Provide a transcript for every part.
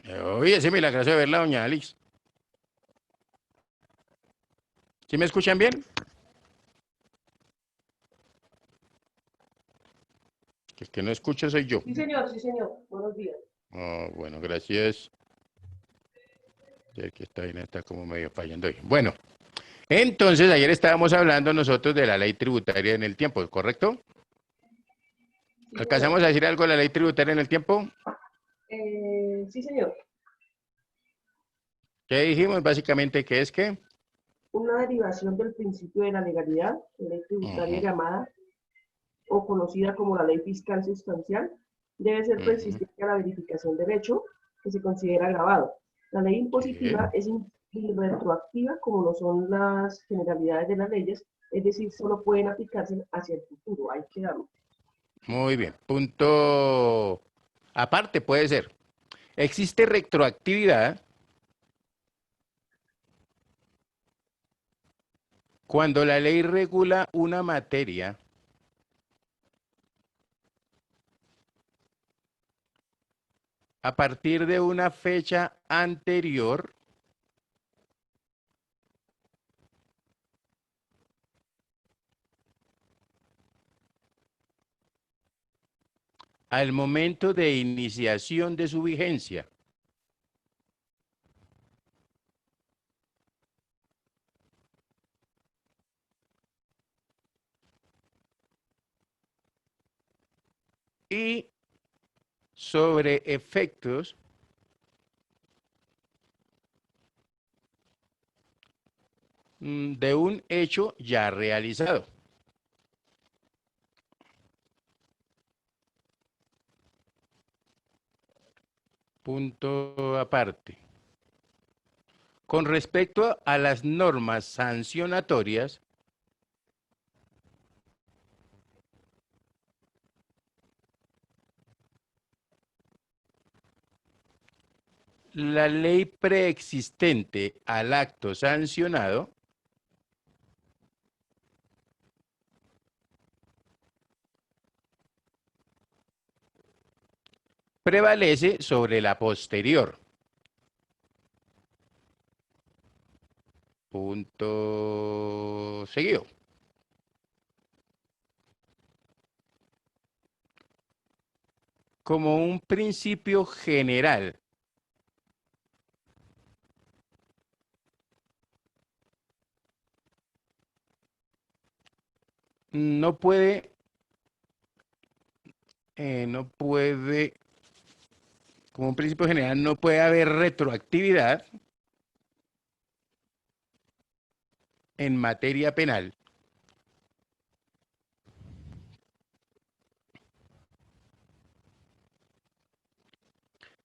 Oye, ese milagroso de verla, doña Alice. ¿Sí me escuchan bien? Que el que no escucha soy yo. Sí, señor, sí, señor. Buenos días. Oh, bueno, gracias. El que está bien está como medio fallando hoy. Bueno, entonces ayer estábamos hablando nosotros de la ley tributaria en el tiempo, ¿correcto? Sí, ¿Alcanzamos señor. a decir algo de la ley tributaria en el tiempo? Sí, señor. ¿Qué dijimos? Básicamente que es que... Una derivación del principio de la legalidad, ley tributaria Ujú, llamada o conocida como la ley fiscal sustancial, debe ser ujú, persistente a la verificación del hecho que se considera agravado. La ley sí. impositiva es irretroactiva como lo son las generalidades de las leyes, es decir, solo pueden aplicarse hacia el futuro. Hay que darlo. Muy bien. Punto aparte puede ser. Existe retroactividad cuando la ley regula una materia a partir de una fecha anterior al momento de iniciación de su vigencia. Y sobre efectos de un hecho ya realizado. Punto aparte. Con respecto a las normas sancionatorias, la ley preexistente al acto sancionado prevalece sobre la posterior. Punto seguido. Como un principio general, no puede, no puede, como un principio general, no puede haber retroactividad en materia penal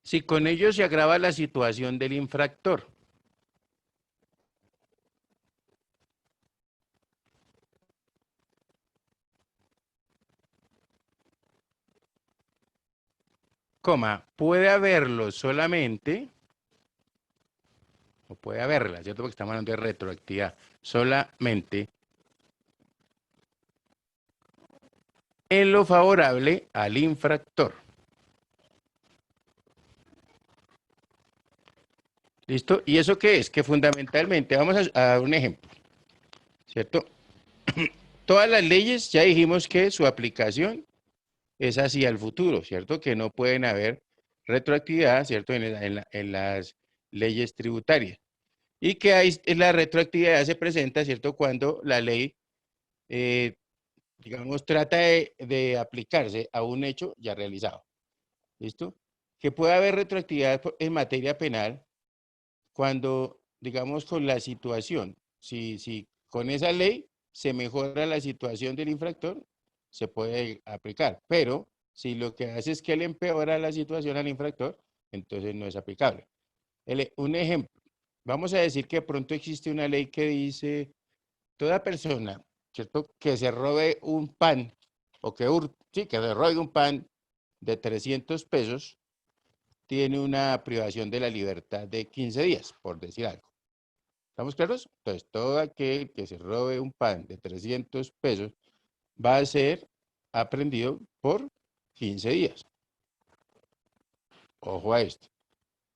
si con ello se agrava la situación del infractor. Coma, puede haberlo solamente, o puede haberla, ¿cierto? Porque estamos hablando de retroactividad, solamente en lo favorable al infractor. ¿Listo? ¿Y eso qué es? Que fundamentalmente, vamos a dar un ejemplo, ¿cierto? Todas las leyes, ya dijimos que su aplicación es hacia el futuro, ¿cierto? Que no pueden haber retroactividad, ¿cierto? En las leyes tributarias. Y que hay, la retroactividad se presenta, ¿cierto? Cuando la ley, eh, digamos, trata de aplicarse a un hecho ya realizado. ¿Listo? Que puede haber retroactividad en materia penal cuando, digamos, con la situación, si con esa ley se mejora la situación del infractor, se puede aplicar. Pero si lo que hace es que le empeora la situación al infractor, entonces no es aplicable. Un ejemplo, vamos a decir que de pronto existe una ley que dice, toda persona, ¿cierto? Que se robe un pan, o que, sí, que se robe un pan de 300 pesos, tiene una privación de la libertad de 15 días, por decir algo. ¿Estamos claros? Entonces, todo aquel que se robe un pan de 300 pesos va a ser aprendido por 15 días. Ojo a esto.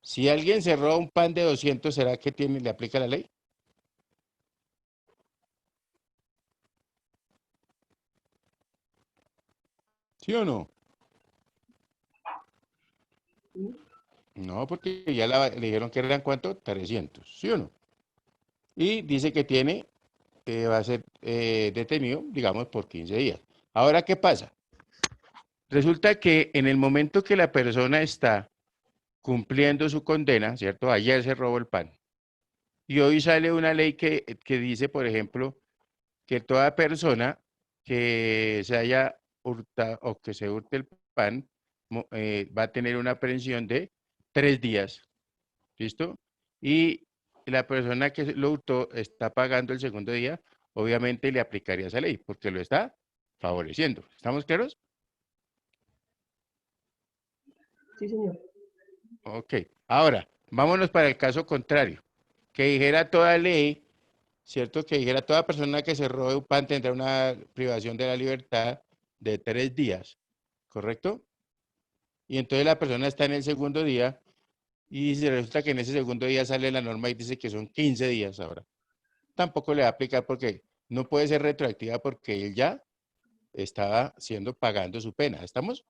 Si alguien se roba un pan de 200, ¿será que le aplica la ley? ¿Sí o no? ¿sí? No, porque ya le dijeron que eran ¿cuánto? 300, ¿sí o no? Y dice que va a ser detenido, digamos, por 15 días. Ahora, ¿qué pasa? Resulta que en el momento que la persona está cumpliendo su condena, ¿cierto? Ayer se robó el pan. Y hoy sale una ley que dice, por ejemplo, que toda persona que se haya hurtado o que se hurte el pan va a tener una aprehensión de 3 días. ¿Listo? Y la persona que lo hurtó está pagando el segundo día, obviamente le aplicaría esa ley, porque lo está favoreciendo. ¿Estamos claros? Sí, señor. Ok. Ahora, vámonos para el caso contrario. Que dijera toda ley, ¿cierto? Que dijera toda persona que se robe un pan tendrá una privación de la libertad de 3 días, ¿correcto? Y entonces la persona está en el segundo día y si resulta que en ese segundo día sale la norma y dice que son 15 días ahora. Tampoco le va a aplicar porque no puede ser retroactiva porque él ya estaba pagando su pena. ¿Estamos?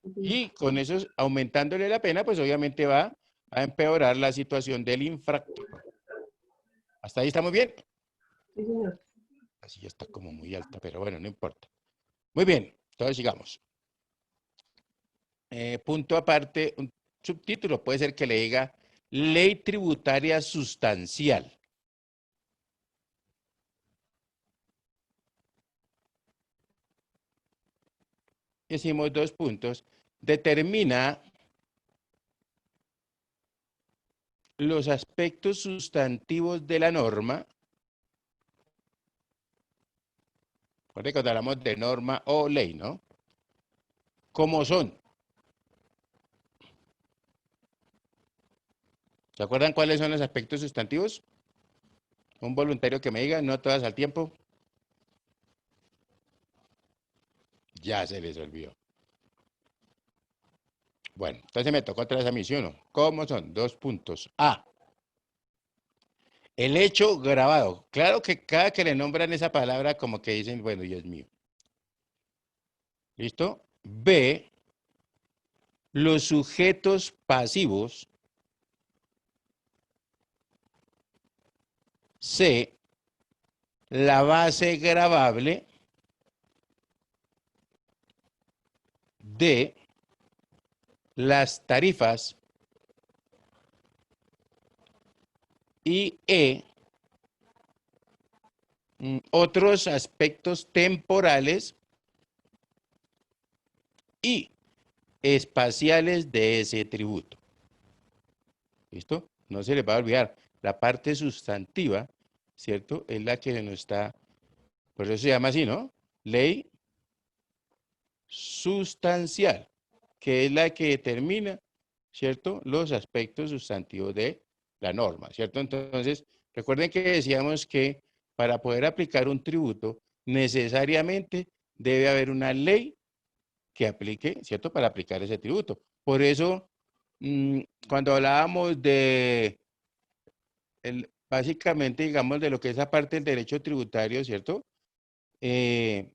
Sí, señor. Y con eso, aumentándole la pena, pues obviamente va a empeorar la situación del infractor. ¿Hasta ahí estamos bien? Sí, señor. Así ya está como muy alta, pero bueno, no importa. Muy bien, entonces sigamos. Punto aparte, un subtítulo puede ser que le diga ley tributaria sustancial. Hicimos 2 puntos. Determina los aspectos sustantivos de la norma. Recuerden cuando hablamos de norma o ley, ¿no? ¿Cómo son? ¿Se acuerdan cuáles son los aspectos sustantivos? Un voluntario que me diga, no todas al tiempo. Ya se les olvidó. Bueno, entonces me tocó otra vez a mí, ¿sí o no? ¿Cómo son? 2 puntos. A. El hecho grabado. Claro que cada que le nombran esa palabra, como que dicen, bueno, Dios mío. ¿Listo? B. Los sujetos pasivos. C. La base gravable. D. Las tarifas. Y E. Otros aspectos temporales y espaciales de ese tributo. ¿Listo? No se les va a olvidar. La parte sustantiva, ¿cierto? Es la que nos está, por eso se llama así, ¿no? Ley sustancial, que es la que determina, ¿cierto? Los aspectos sustantivos de la norma, ¿cierto? Entonces, recuerden que decíamos que para poder aplicar un tributo, necesariamente debe haber una ley que aplique, ¿cierto? Para aplicar ese tributo. Por eso, cuando hablábamos básicamente, digamos, de lo que es la parte del derecho tributario, ¿cierto? Eh,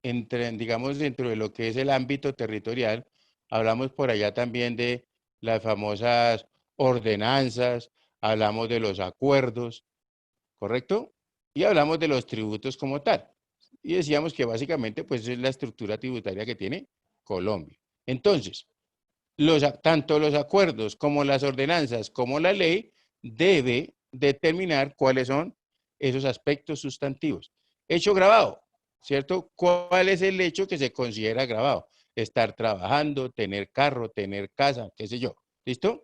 digamos, dentro de lo que es el ámbito territorial, hablamos por allá también de las famosas ordenanzas, hablamos de los acuerdos, ¿correcto? Y hablamos de los tributos como tal. Y decíamos que básicamente, pues, es la estructura tributaria que tiene Colombia. Entonces, tanto los acuerdos como las ordenanzas como la ley debe determinar cuáles son esos aspectos sustantivos. Hecho grabado, ¿cierto? ¿Cuál es el hecho que se considera grabado? Estar trabajando, tener carro, tener casa, qué sé yo. ¿Listo?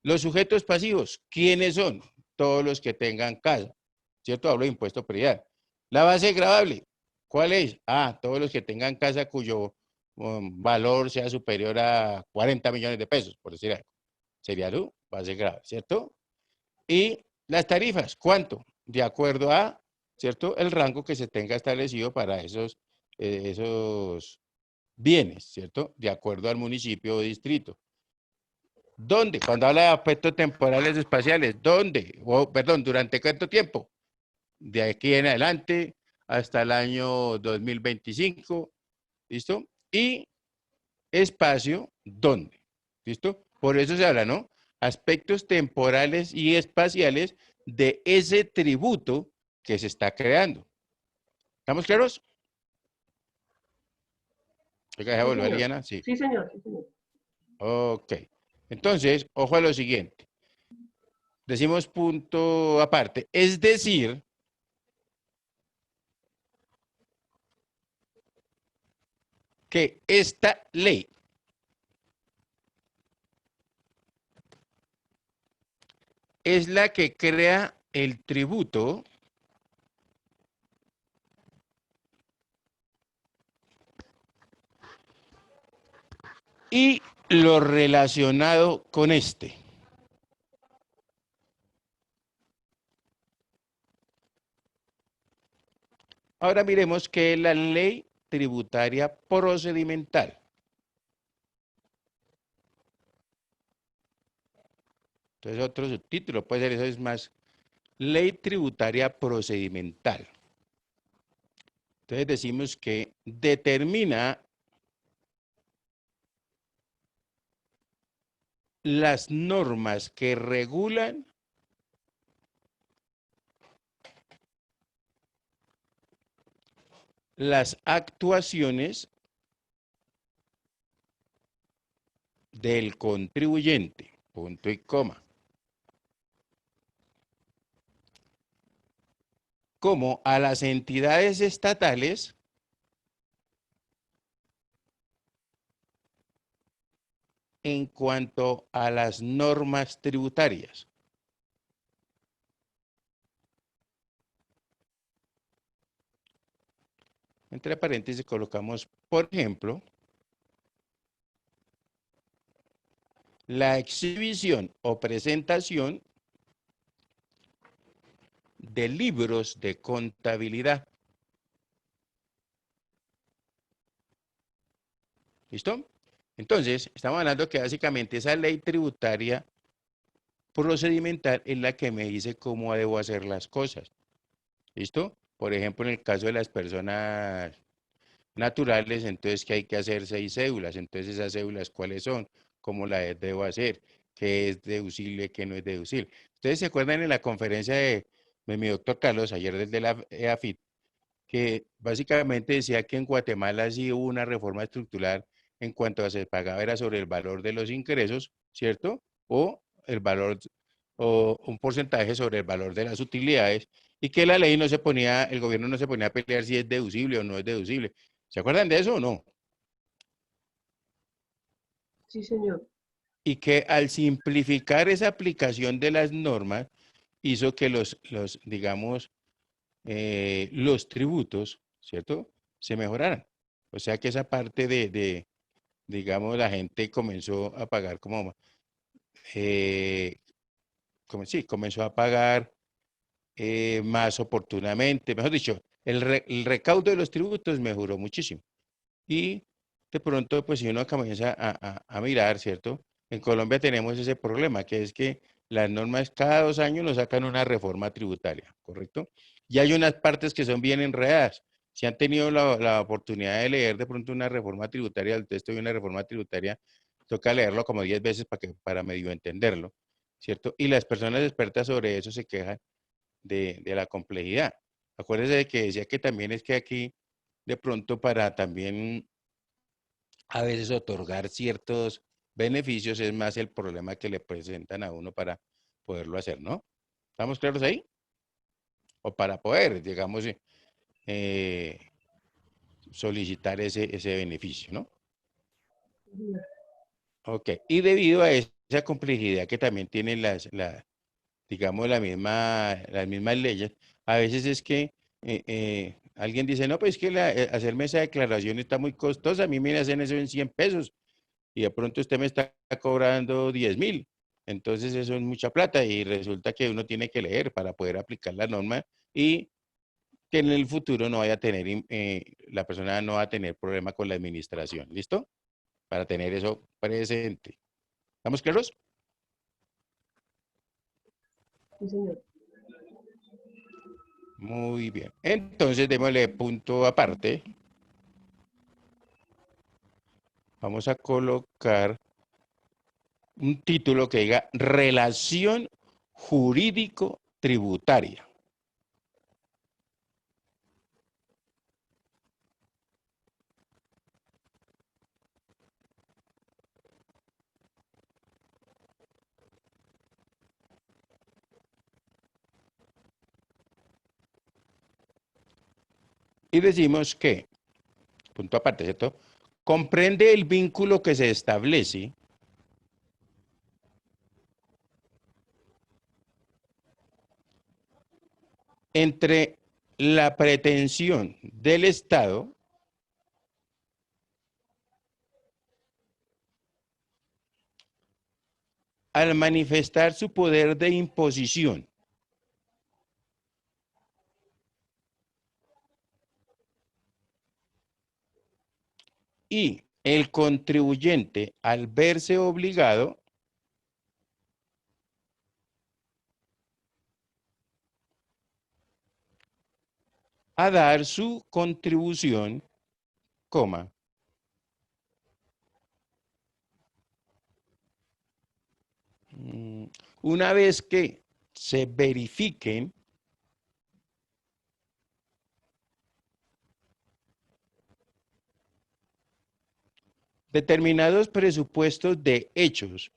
Los sujetos pasivos, ¿quiénes son? Todos los que tengan casa, ¿cierto? Hablo de impuesto predial. La base gravable, ¿cuál es? Ah, todos los que tengan casa cuyo valor sea superior a 40 millones de pesos, por decir algo. Sería tu base grave, ¿cierto? Y las tarifas, ¿cuánto? De acuerdo a, ¿cierto? El rango que se tenga establecido para esos bienes, ¿cierto? De acuerdo al municipio o distrito. ¿Dónde? Cuando habla de aspectos temporales espaciales, ¿dónde? O, perdón, ¿durante cuánto tiempo? De aquí en adelante hasta el año 2025, ¿listo? Y espacio, ¿dónde? ¿Listo? Por eso se habla, ¿no? Aspectos temporales y espaciales de ese tributo que se está creando. ¿Estamos claros? Oiga, ¿ya Sí, volvió señor. Liliana? Sí. Sí, señor. Sí, señor. Ok. Entonces, ojo a lo siguiente. Decimos punto aparte. Es decir, que esta ley es la que crea el tributo y lo relacionado con este. Ahora miremos qué es la ley tributaria procedimental. Entonces otro subtítulo puede ser, eso es más, ley tributaria procedimental. Entonces decimos que determina las normas que regulan las actuaciones del contribuyente, punto y coma, como a las entidades estatales en cuanto a las normas tributarias. Entre paréntesis colocamos, por ejemplo, la exhibición o presentación de libros de contabilidad. ¿Listo? Entonces, estamos hablando que básicamente esa ley tributaria procedimental es la que me dice cómo debo hacer las cosas. ¿Listo? Por ejemplo, en el caso de las personas naturales, entonces que hay que hacer 6 cédulas. Entonces, esas cédulas, ¿cuáles son? ¿Cómo las debo hacer? ¿Qué es deducible? ¿Qué no es deducible? Ustedes se acuerdan en la conferencia de mi doctor Carlos, ayer desde la EAFIT, que básicamente decía que en Guatemala sí hubo una reforma estructural en cuanto a se pagaba era sobre el valor de los ingresos, ¿cierto? O el valor, o un porcentaje sobre el valor de las utilidades, y que la ley no se ponía, el gobierno no se ponía a pelear si es deducible o no es deducible. ¿Se acuerdan de eso o no? Sí, señor. Y que al simplificar esa aplicación de las normas, hizo que digamos, los tributos, ¿cierto? Se mejoraran. O sea que esa parte digamos, la gente comenzó a pagar eh, sí, comenzó a pagar más oportunamente. Mejor dicho, el recaudo de los tributos mejoró muchísimo. Y de pronto, pues si uno comienza a mirar, ¿cierto? En Colombia tenemos ese problema, que es que las normas cada 2 años nos sacan una reforma tributaria, ¿correcto? Y hay unas partes que son bien enredadas. Si han tenido la oportunidad de leer de pronto una reforma tributaria, el texto de una reforma tributaria, toca leerlo como 10 veces para medio entenderlo, ¿cierto? Y las personas expertas sobre eso se quejan de la complejidad. Acuérdese de que decía que también es que aquí, de pronto, para también a veces otorgar ciertos beneficios es más el problema que le presentan a uno para poderlo hacer, ¿no? ¿Estamos claros ahí? O para poder, digamos, eh, solicitar ese beneficio, ¿no? Ok, y debido a esa complejidad que también tienen digamos, las mismas leyes, a veces es que alguien dice, no, pues es que hacerme esa declaración está muy costosa, a mí me hacen eso en 100 pesos, y de pronto usted me está cobrando 10.000. Entonces eso es mucha plata y resulta que uno tiene que leer para poder aplicar la norma y que en el futuro no vaya a tener, la persona no va a tener problema con la administración. ¿Listo? Para tener eso presente. ¿Estamos claros? Sí, señor. Muy bien. Entonces, démosle punto aparte. Vamos a colocar un título que diga Relación Jurídico-Tributaria. Y decimos que, punto aparte, ¿cierto? Comprende el vínculo que se establece entre la pretensión del Estado al manifestar su poder de imposición y el contribuyente al verse obligado a dar su contribución, coma, una vez que se verifiquen determinados presupuestos de hechos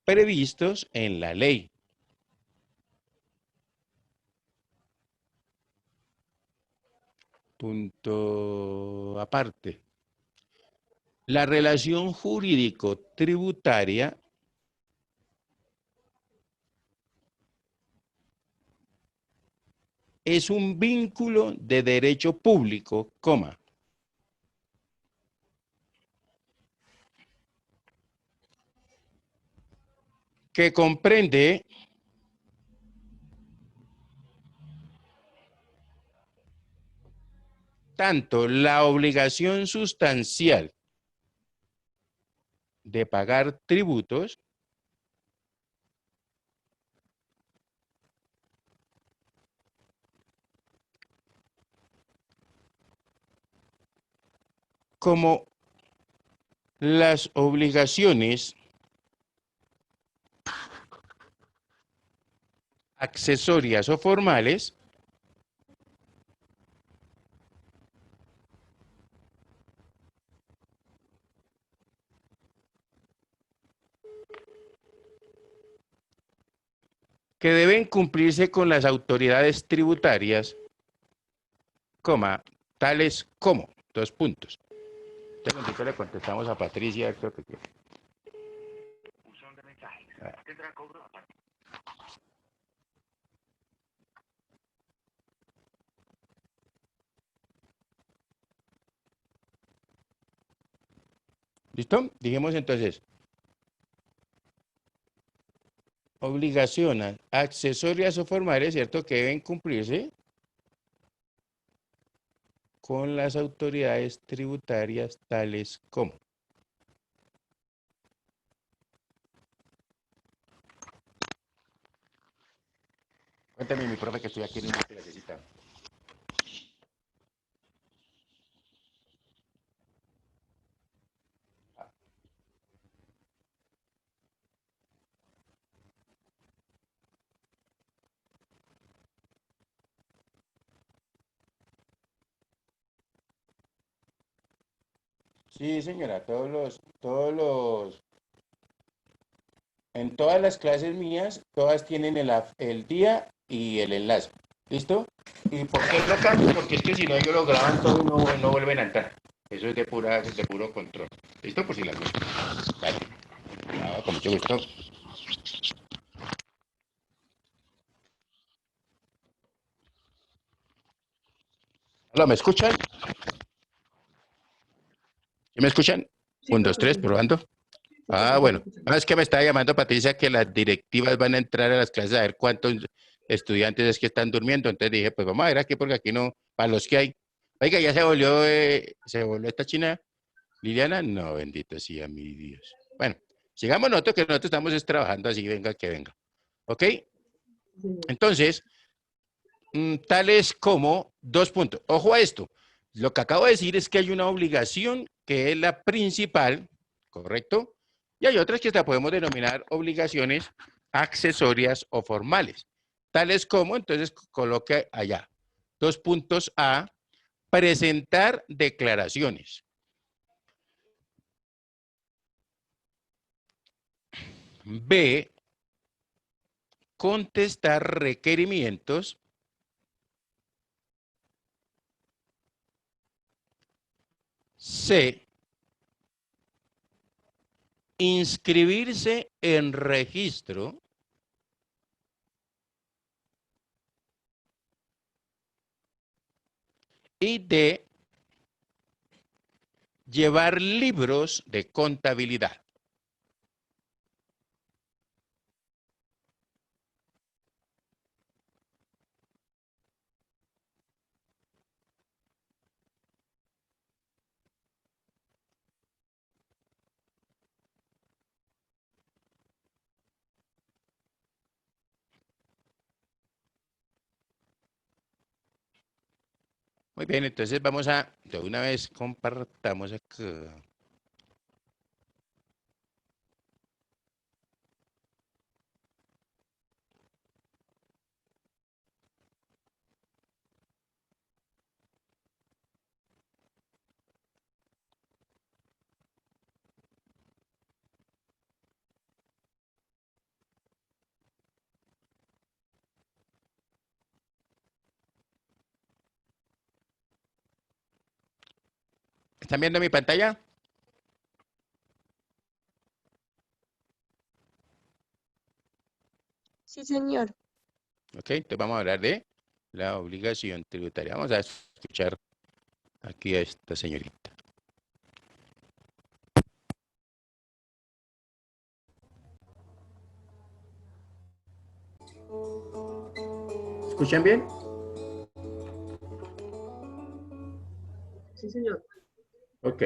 previstos en la ley. Punto aparte. La relación jurídico-tributaria es un vínculo de derecho público, coma, que comprende tanto la obligación sustancial de pagar tributos como las obligaciones accesorias o formales que deben cumplirse con las autoridades tributarias, coma, tales como, dos puntos. Un segundito le contestamos a Patricia, creo que quiere. ¿Listo? Dijimos entonces, obligaciones accesorias o formales, ¿cierto? Que deben cumplirse con las autoridades tributarias tales como. Cuéntame, mi profe, que estoy aquí en una clasecita. Sí, señora, en todas las clases mías, todas tienen el día y el enlace. ¿Listo? ¿Y por qué lo cambio? Porque es que si no, ellos lo graban todo y no vuelven a entrar. Eso es de puro control. ¿Listo? Por si las gusta. Vale. No, con mucho gusto. Hola, ¿me escuchan? ¿Sí me escuchan? Sí, Un, dos, profe, tres, sí. probando. Sí, Ah, profe, ya lo bueno. escuchamos. No, es que me estaba llamando Patricia que las directivas van a entrar a las clases a ver cuántos estudiantes es que están durmiendo. Entonces dije, pues vamos a ver aquí porque aquí no, para los que hay. Oiga, ya se volvió esta china, Liliana. No, bendito sea mi Dios. Bueno, sigamos nosotros, que nosotros estamos trabajando así, venga que venga. ¿Ok? Sí, Entonces, tales como dos puntos. Ojo a esto. Lo que acabo de decir es que hay una obligación que es la principal, ¿correcto? Y hay otras que la podemos denominar obligaciones accesorias o formales. Tales como, entonces, coloque allá. Dos puntos A, presentar declaraciones. B, contestar requerimientos. C, inscribirse en registro. Y D, llevar libros de contabilidad. Muy bien, entonces vamos a, de una vez compartamos acá. ¿Están viendo mi pantalla? Sí, señor. Ok, entonces vamos a hablar de la obligación tributaria. Vamos a escuchar aquí a esta señorita. ¿Escuchan bien? sí, señor. Ok.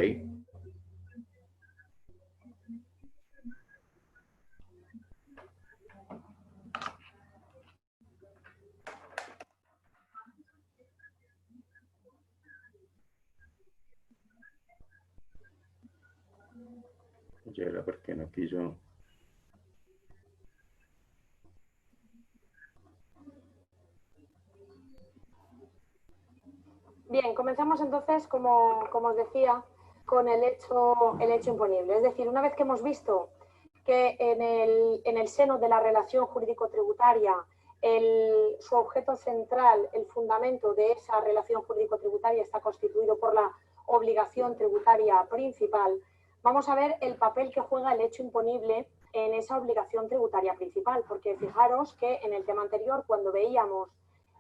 Ya, ¿por qué no quiso? Bien, comenzamos entonces, como os decía, con el hecho imponible. Es decir, una vez que hemos visto que en el seno de la relación jurídico-tributaria su objeto central, el fundamento de esa relación jurídico-tributaria está constituido por la obligación tributaria principal, vamos a ver el papel que juega el hecho imponible en esa obligación tributaria principal, porque fijaros que en el tema anterior, cuando veíamos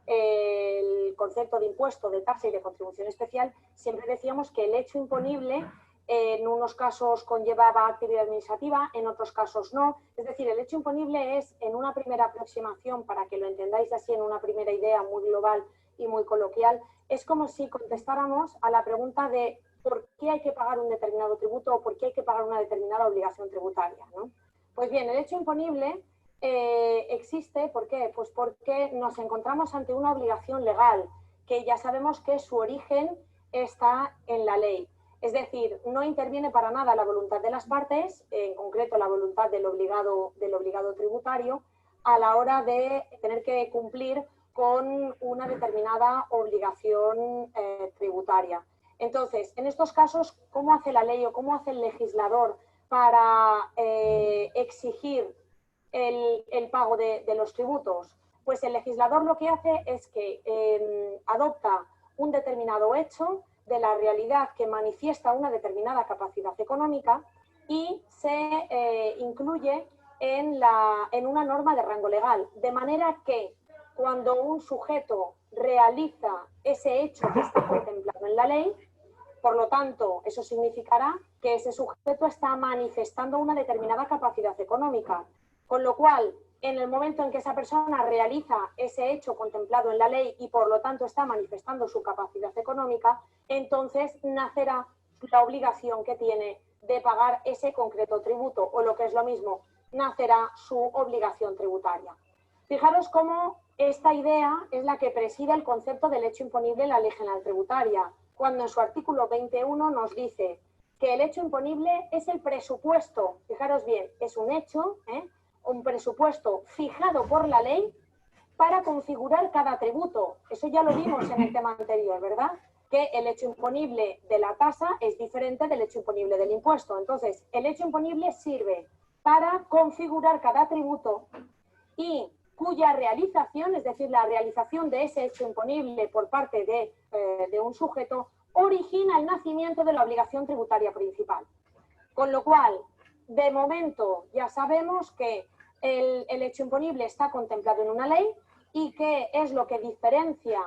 el concepto de impuesto, de tasa y de contribución especial, siempre decíamos que el hecho imponible en unos casos conllevaba actividad administrativa, en otros casos no. Es decir, el hecho imponible es, en una primera aproximación, para que lo entendáis así en una primera idea muy global y muy coloquial, es como si contestáramos a la pregunta de por qué hay que pagar un determinado tributo o por qué hay que pagar una determinada obligación tributaria, ¿no? Pues bien, el hecho imponible existe, ¿por qué? Pues porque nos encontramos ante una obligación legal, que ya sabemos que su origen está en la ley. Es decir, no interviene para nada la voluntad de las partes, en concreto la voluntad del obligado tributario, a la hora de tener que cumplir con una determinada obligación tributaria. Entonces, en estos casos, ¿cómo hace la ley o cómo hace el legislador para exigir el pago de los tributos? Pues el legislador lo que hace es que adopta un determinado hecho de la realidad que manifiesta una determinada capacidad económica y se incluye en una norma de rango legal, de manera que cuando un sujeto realiza ese hecho que está contemplado en la ley, por lo tanto, eso significará que ese sujeto está manifestando una determinada capacidad económica. Con lo cual, en el momento en que esa persona realiza ese hecho contemplado en la ley y por lo tanto está manifestando su capacidad económica, entonces nacerá la obligación que tiene de pagar ese concreto tributo, o lo que es lo mismo, nacerá su obligación tributaria. Fijaros cómo esta idea es la que preside el concepto del hecho imponible en la Ley General Tributaria, cuando en su artículo 21 nos dice que el hecho imponible es el presupuesto, fijaros bien, es un hecho, un presupuesto fijado por la ley para configurar cada tributo. Eso ya lo vimos en el tema anterior, ¿verdad? Que el hecho imponible de la tasa es diferente del hecho imponible del impuesto. Entonces, el hecho imponible sirve para configurar cada tributo y cuya realización, es decir, la realización de ese hecho imponible por parte de un sujeto, origina el nacimiento de la obligación tributaria principal. Con lo cual, de momento, ya sabemos que el hecho imponible está contemplado en una ley y que es lo que diferencia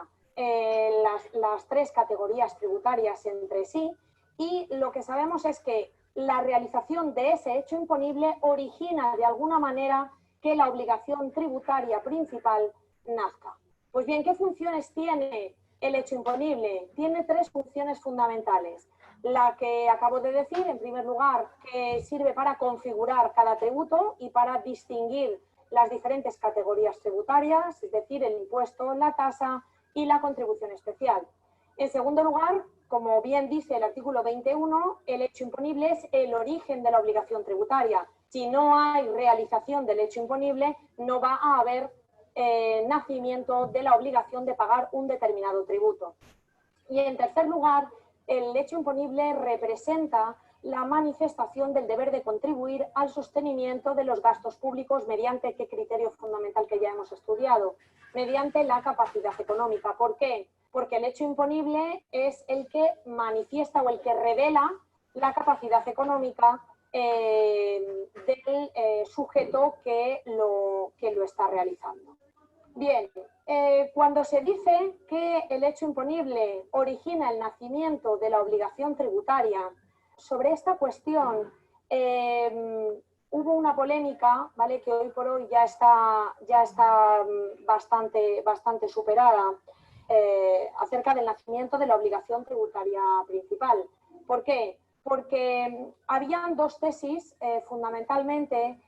las tres categorías tributarias entre sí, y lo que sabemos es que la realización de ese hecho imponible origina de alguna manera que la obligación tributaria principal nazca. Pues bien, ¿qué funciones tiene el hecho imponible? Tiene tres funciones fundamentales. La que acabo de decir, en primer lugar, que sirve para configurar cada tributo y para distinguir las diferentes categorías tributarias, es decir, el impuesto, la tasa y la contribución especial. En segundo lugar, como bien dice el artículo 21, el hecho imponible es el origen de la obligación tributaria. Si no hay realización del hecho imponible, no va a haber nacimiento de la obligación de pagar un determinado tributo. Y en tercer lugar, el hecho imponible representa la manifestación del deber de contribuir al sostenimiento de los gastos públicos mediante qué criterio fundamental que ya hemos estudiado, mediante la capacidad económica. ¿Por qué? Porque el hecho imponible es el que manifiesta o el que revela la capacidad económica del sujeto que lo está realizando. Bien, cuando se dice que el hecho imponible origina el nacimiento de la obligación tributaria, sobre esta cuestión hubo una polémica, ¿vale?, que hoy por hoy ya está bastante superada, acerca del nacimiento de la obligación tributaria principal. ¿Por qué? Porque habían dos tesis fundamentalmente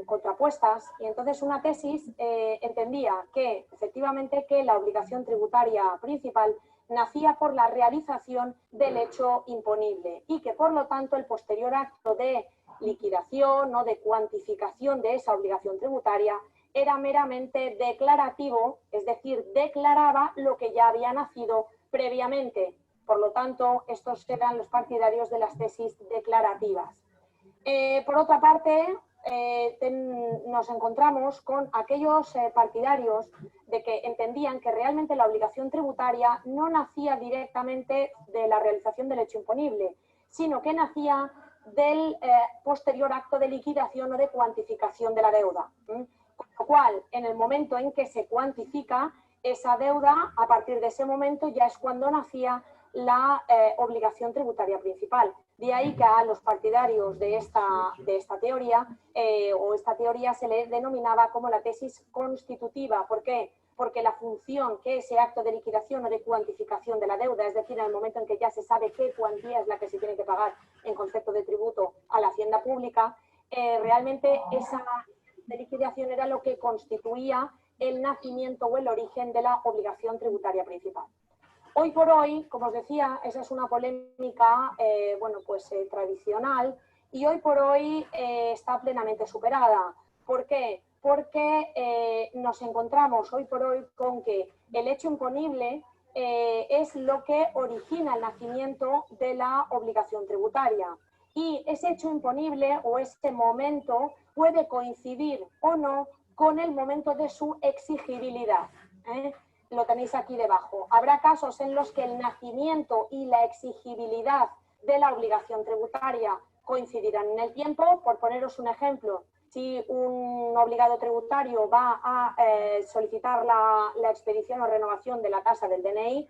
contrapuestas, y entonces una tesis entendía que efectivamente que la obligación tributaria principal nacía por la realización del hecho imponible y que por lo tanto el posterior acto de liquidación o de cuantificación de esa obligación tributaria era meramente declarativo, es decir, declaraba lo que ya había nacido previamente. Por lo tanto, estos eran los partidarios de las tesis declarativas. Por otra parte, nos encontramos con aquellos partidarios de que entendían que realmente la obligación tributaria no nacía directamente de la realización del hecho imponible, sino que nacía del posterior acto de liquidación o de cuantificación de la deuda. Con lo cual, en el momento en que se cuantifica esa deuda, a partir de ese momento ya es cuando nacía la obligación tributaria principal. De ahí que a los partidarios de esta teoría, o esta teoría se le denominaba como la tesis constitutiva. ¿Por qué? Porque la función que ese acto de liquidación o de cuantificación de la deuda, es decir, en el momento en que ya se sabe qué cuantía es la que se tiene que pagar en concepto de tributo a la hacienda pública, realmente esa de liquidación era lo que constituía el nacimiento o el origen de la obligación tributaria principal. Hoy por hoy, como os decía, esa es una polémica tradicional, y hoy por hoy está plenamente superada. ¿Por qué? Porque nos encontramos hoy por hoy con que el hecho imponible es lo que origina el nacimiento de la obligación tributaria. Y ese hecho imponible o ese momento puede coincidir o no con el momento de su exigibilidad. Lo tenéis aquí debajo. Habrá casos en los que el nacimiento y la exigibilidad de la obligación tributaria coincidirán en el tiempo. Por poneros un ejemplo, si un obligado tributario va a solicitar la expedición o renovación de la tasa del DNI,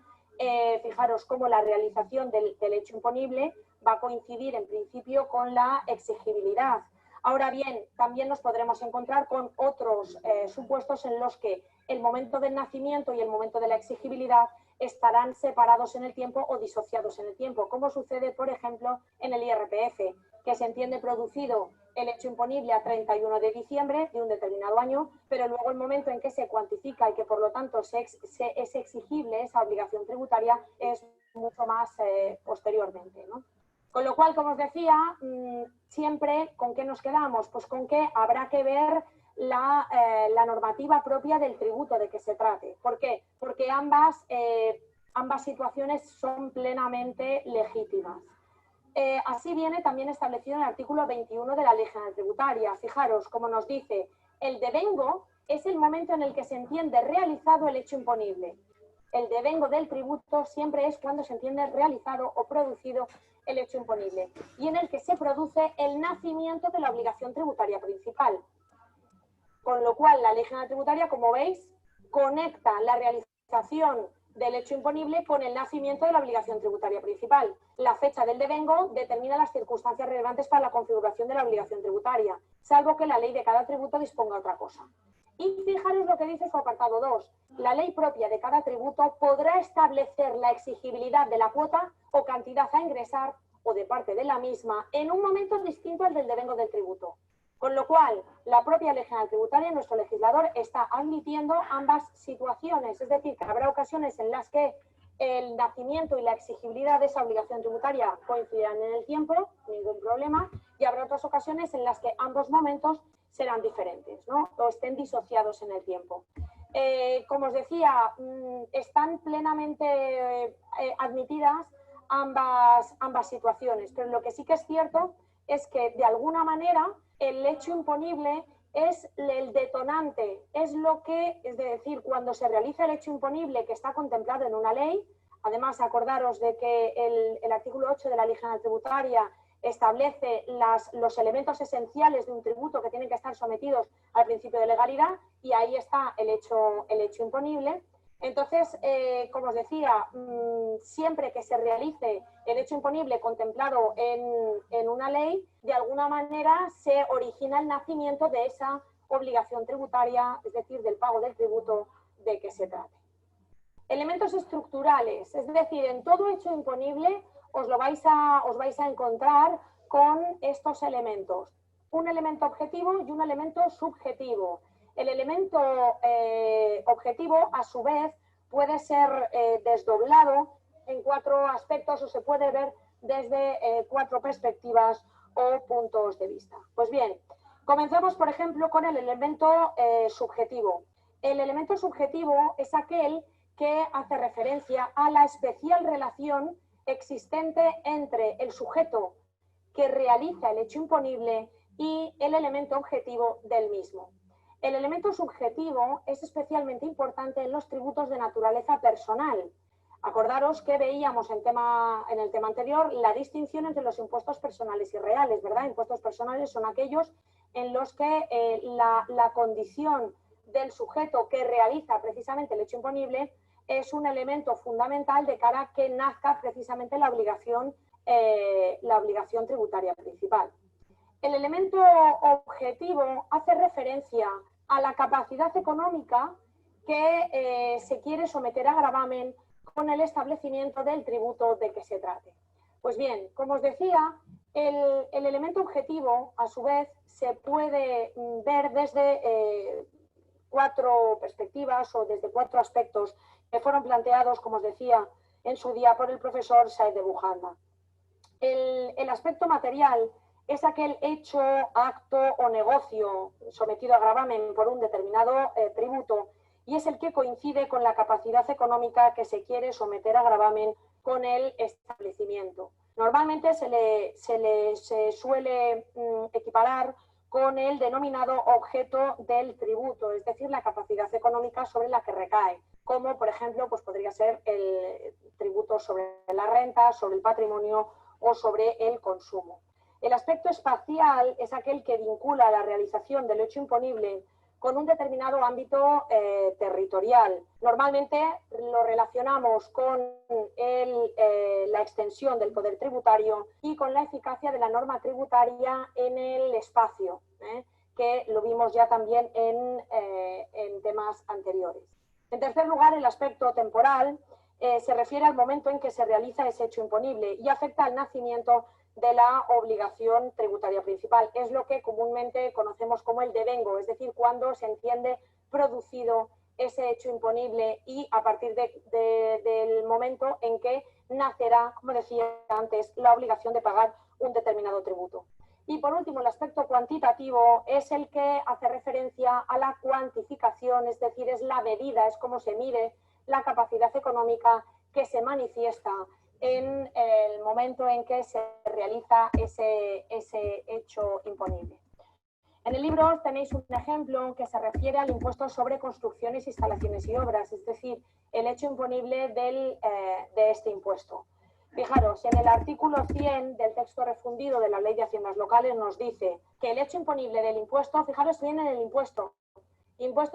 fijaros cómo la realización del hecho imponible va a coincidir en principio con la exigibilidad. Ahora bien, también nos podremos encontrar con otros supuestos en los que el momento del nacimiento y el momento de la exigibilidad estarán separados en el tiempo o disociados en el tiempo, como sucede, por ejemplo, en el IRPF, que se entiende producido el hecho imponible a 31 de diciembre de un determinado año, pero luego el momento en que se cuantifica y que por lo tanto es exigible esa obligación tributaria es mucho más posteriormente, ¿no? Con lo cual, como os decía, siempre, ¿con qué nos quedamos? Pues con que habrá que ver la normativa propia del tributo de que se trate. ¿Por qué? Porque ambas situaciones son plenamente legítimas. Así viene también establecido en el artículo 21 de la Ley General Tributaria. Fijaros, como nos dice, el devengo es el momento en el que se entiende realizado el hecho imponible. El devengo del tributo siempre es cuando se entiende realizado o producido el hecho imponible y en el que se produce el nacimiento de la obligación tributaria principal. Con lo cual, la Ley General Tributaria, como veis, conecta la realización del hecho imponible con el nacimiento de la obligación tributaria principal. La fecha del devengo determina las circunstancias relevantes para la configuración de la obligación tributaria, salvo que la ley de cada tributo disponga otra cosa. Y fijaros lo que dice su apartado 2. La ley propia de cada tributo podrá establecer la exigibilidad de la cuota o cantidad a ingresar o de parte de la misma en un momento distinto al del devengo del tributo. Con lo cual, la propia Ley General Tributaria, nuestro legislador, está admitiendo ambas situaciones. Es decir, que habrá ocasiones en las que el nacimiento y la exigibilidad de esa obligación tributaria coincidirán en el tiempo, ningún problema, y habrá otras ocasiones en las que ambos momentos serán diferentes, ¿no? O estén disociados en el tiempo. Como os decía, están plenamente admitidas ambas situaciones, pero lo que sí que es cierto es que, de alguna manera, el hecho imponible es el detonante, es decir, cuando se realiza el hecho imponible que está contemplado en una ley. Además, acordaros de que el artículo 8 de la Ley General Tributaria establece los elementos esenciales de un tributo que tienen que estar sometidos al principio de legalidad, y ahí está el hecho imponible. Entonces, como os decía, siempre que se realice el hecho imponible contemplado en una ley, de alguna manera se origina el nacimiento de esa obligación tributaria, es decir, del pago del tributo de que se trate. Elementos estructurales, es decir, en todo hecho imponible os vais a encontrar con estos elementos: un elemento objetivo y un elemento subjetivo. El elemento objetivo, a su vez, puede ser desdoblado en 4 aspectos o se puede ver desde 4 perspectivas o puntos de vista. Pues bien, comencemos, por ejemplo, con el elemento subjetivo. El elemento subjetivo es aquel que hace referencia a la especial relación existente entre el sujeto que realiza el hecho imponible y el elemento objetivo del mismo. El elemento subjetivo es especialmente importante en los tributos de naturaleza personal. Acordaros que veíamos en el tema anterior la distinción entre los impuestos personales y reales, ¿verdad? Impuestos personales son aquellos en los que la condición del sujeto que realiza precisamente el hecho imponible es un elemento fundamental de cara a que nazca precisamente la obligación tributaria principal. El elemento objetivo hace referencia a la capacidad económica que se quiere someter a gravamen con el establecimiento del tributo de que se trate. Pues bien, como os decía, el elemento objetivo, a su vez, se puede ver desde 4 perspectivas o desde 4 aspectos que fueron planteados, como os decía, en su día por el profesor Said de Bujanda. El aspecto material es aquel hecho, acto o negocio sometido a gravamen por un determinado tributo, y es el que coincide con la capacidad económica que se quiere someter a gravamen con el establecimiento. Normalmente se suele equiparar con el denominado objeto del tributo, es decir, la capacidad económica sobre la que recae, como por ejemplo pues podría ser el tributo sobre la renta, sobre el patrimonio o sobre el consumo. El aspecto espacial es aquel que vincula la realización del hecho imponible con un determinado ámbito territorial. Normalmente lo relacionamos con la extensión del poder tributario y con la eficacia de la norma tributaria en el espacio, que lo vimos ya también en temas anteriores. En tercer lugar, el aspecto temporal se refiere al momento en que se realiza ese hecho imponible y afecta al nacimiento de la obligación tributaria principal. Es lo que comúnmente conocemos como el devengo, es decir, cuando se entiende producido ese hecho imponible y a partir del momento en que nacerá, como decía antes, la obligación de pagar un determinado tributo. Y por último, el aspecto cuantitativo es el que hace referencia a la cuantificación, es decir, es la medida, es cómo se mide la capacidad económica que se manifiesta en el momento en que se realiza ese hecho imponible. En el libro tenéis un ejemplo que se refiere al impuesto sobre construcciones, instalaciones y obras, es decir, el hecho imponible de este impuesto. Fijaros, en el artículo 100 del texto refundido de la Ley de Haciendas Locales nos dice que el hecho imponible del impuesto, fijaros bien en el impuesto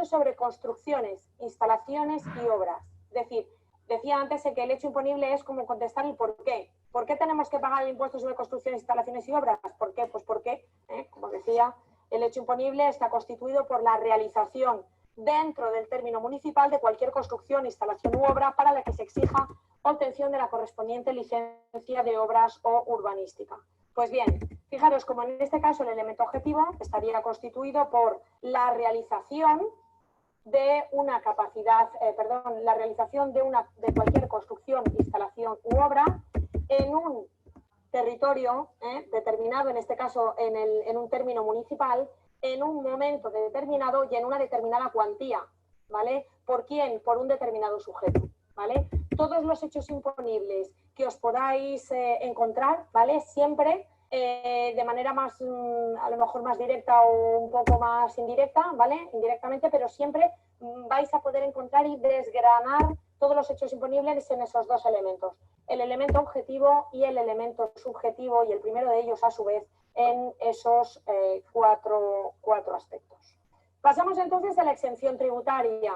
sobre construcciones, instalaciones y obras. Es decir, decía antes que el hecho imponible es como contestar el por qué. ¿Por qué tenemos que pagar el impuesto sobre construcciones, instalaciones y obras? ¿Por qué? Pues porque, como decía, el hecho imponible está constituido por la realización dentro del término municipal de cualquier construcción, instalación u obra para la que se exija obtención de la correspondiente licencia de obras o urbanística. Pues bien, fijaros como en este caso el elemento objetivo estaría constituido por la realización de una capacidad, la realización de cualquier construcción, instalación u obra en un territorio determinado, en este caso en un término municipal, en un momento determinado y en una determinada cuantía, ¿vale? ¿Por quién? Por un determinado sujeto, ¿vale? Todos los hechos imponibles que os podáis encontrar, ¿vale? Siempre de manera más, a lo mejor más directa o un poco más indirecta, ¿vale? Indirectamente, pero siempre vais a poder encontrar y desgranar todos los hechos imponibles en esos dos elementos, el elemento objetivo y el elemento subjetivo, y el primero de ellos, a su vez, en esos cuatro aspectos. Pasamos entonces a la exención tributaria.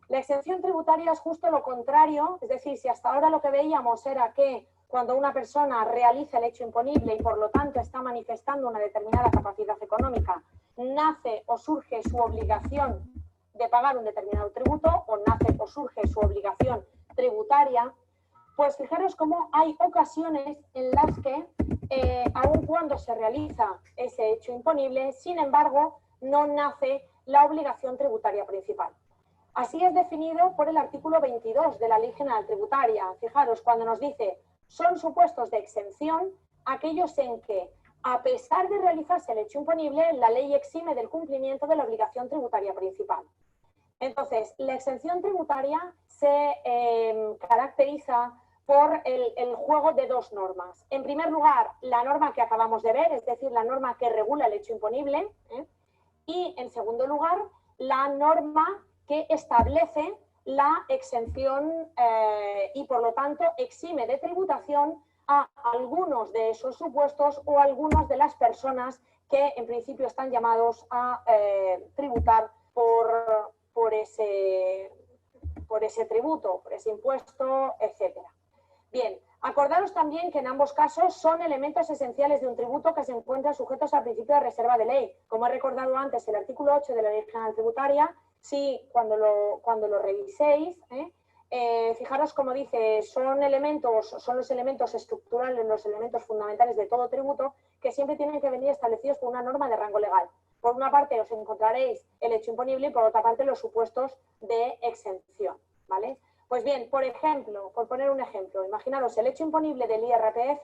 La exención tributaria es justo lo contrario, es decir, si hasta ahora lo que veíamos era que cuando una persona realiza el hecho imponible y por lo tanto está manifestando una determinada capacidad económica, nace o surge su obligación de pagar un determinado tributo o nace o surge su obligación tributaria, pues fijaros cómo hay ocasiones en las que, aun cuando se realiza ese hecho imponible, sin embargo, no nace la obligación tributaria principal. Así es definido por el artículo 22 de la Ley General Tributaria. Fijaros, cuando nos dice, son supuestos de exención aquellos en que, a pesar de realizarse el hecho imponible, la ley exime del cumplimiento de la obligación tributaria principal. Entonces, la exención tributaria se caracteriza por el juego de dos normas. En primer lugar, la norma que acabamos de ver, es decir, la norma que regula el hecho imponible, y en segundo lugar, la norma que establece la exención y, por lo tanto, exime de tributación a algunos de esos supuestos o a algunas de las personas que, en principio, están llamados a tributar por ese tributo, por ese impuesto, etcétera. Bien, acordaros también que en ambos casos son elementos esenciales de un tributo que se encuentran sujetos al principio de reserva de ley. Como he recordado antes, el artículo 8 de la Ley General Tributaria, sí, cuando lo reviséis, fijaros como dice, son los elementos estructurales, los elementos fundamentales de todo tributo que siempre tienen que venir establecidos por una norma de rango legal. Por una parte os encontraréis el hecho imponible y por otra parte los supuestos de exención, ¿vale? Pues bien, por ejemplo, por poner un ejemplo, imaginaros el hecho imponible del IRPF,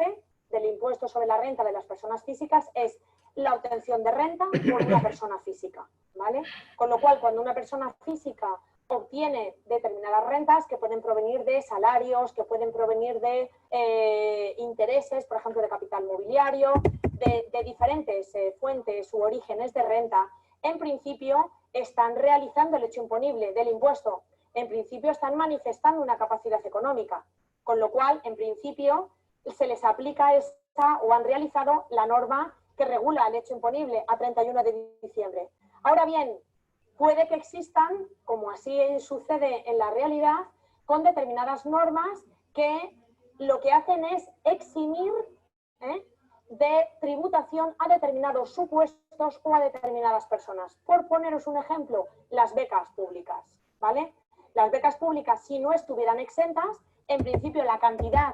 del impuesto sobre la renta de las personas físicas, es la obtención de renta por una persona física, ¿vale? Con lo cual, cuando una persona física obtiene determinadas rentas que pueden provenir de salarios, que pueden provenir de intereses, por ejemplo, de capital mobiliario, de diferentes fuentes u orígenes de renta, en principio están realizando el hecho imponible del impuesto. En principio están manifestando una capacidad económica, con lo cual, en principio, se les aplica esta o han realizado la norma que regula el hecho imponible a 31 de diciembre. Ahora bien, puede que existan, como así sucede en la realidad, con determinadas normas que lo que hacen es eximir de tributación a determinados supuestos o a determinadas personas. Por poneros un ejemplo, las becas públicas, ¿vale? Las becas públicas, si no estuvieran exentas, en principio la cantidad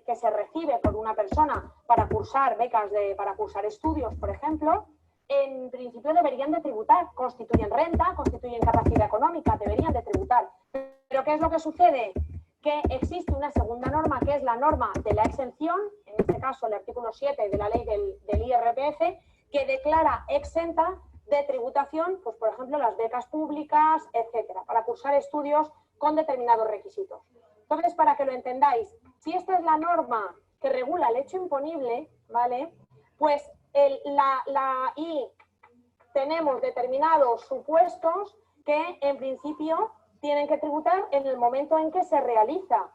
que se recibe por una persona para cursar becas, para cursar estudios, por ejemplo, en principio deberían de tributar, constituyen renta, constituyen capacidad económica, deberían de tributar. Pero ¿qué es lo que sucede? Que existe una segunda norma, que es la norma de la exención, en este caso el artículo 7 de la ley del IRPF, que declara exenta de tributación, pues por ejemplo, las becas públicas, etcétera, para cursar estudios con determinados requisitos. Entonces, para que lo entendáis, si esta es la norma que regula el hecho imponible, ¿vale? Pues y tenemos determinados supuestos que en principio tienen que tributar en el momento en que se realiza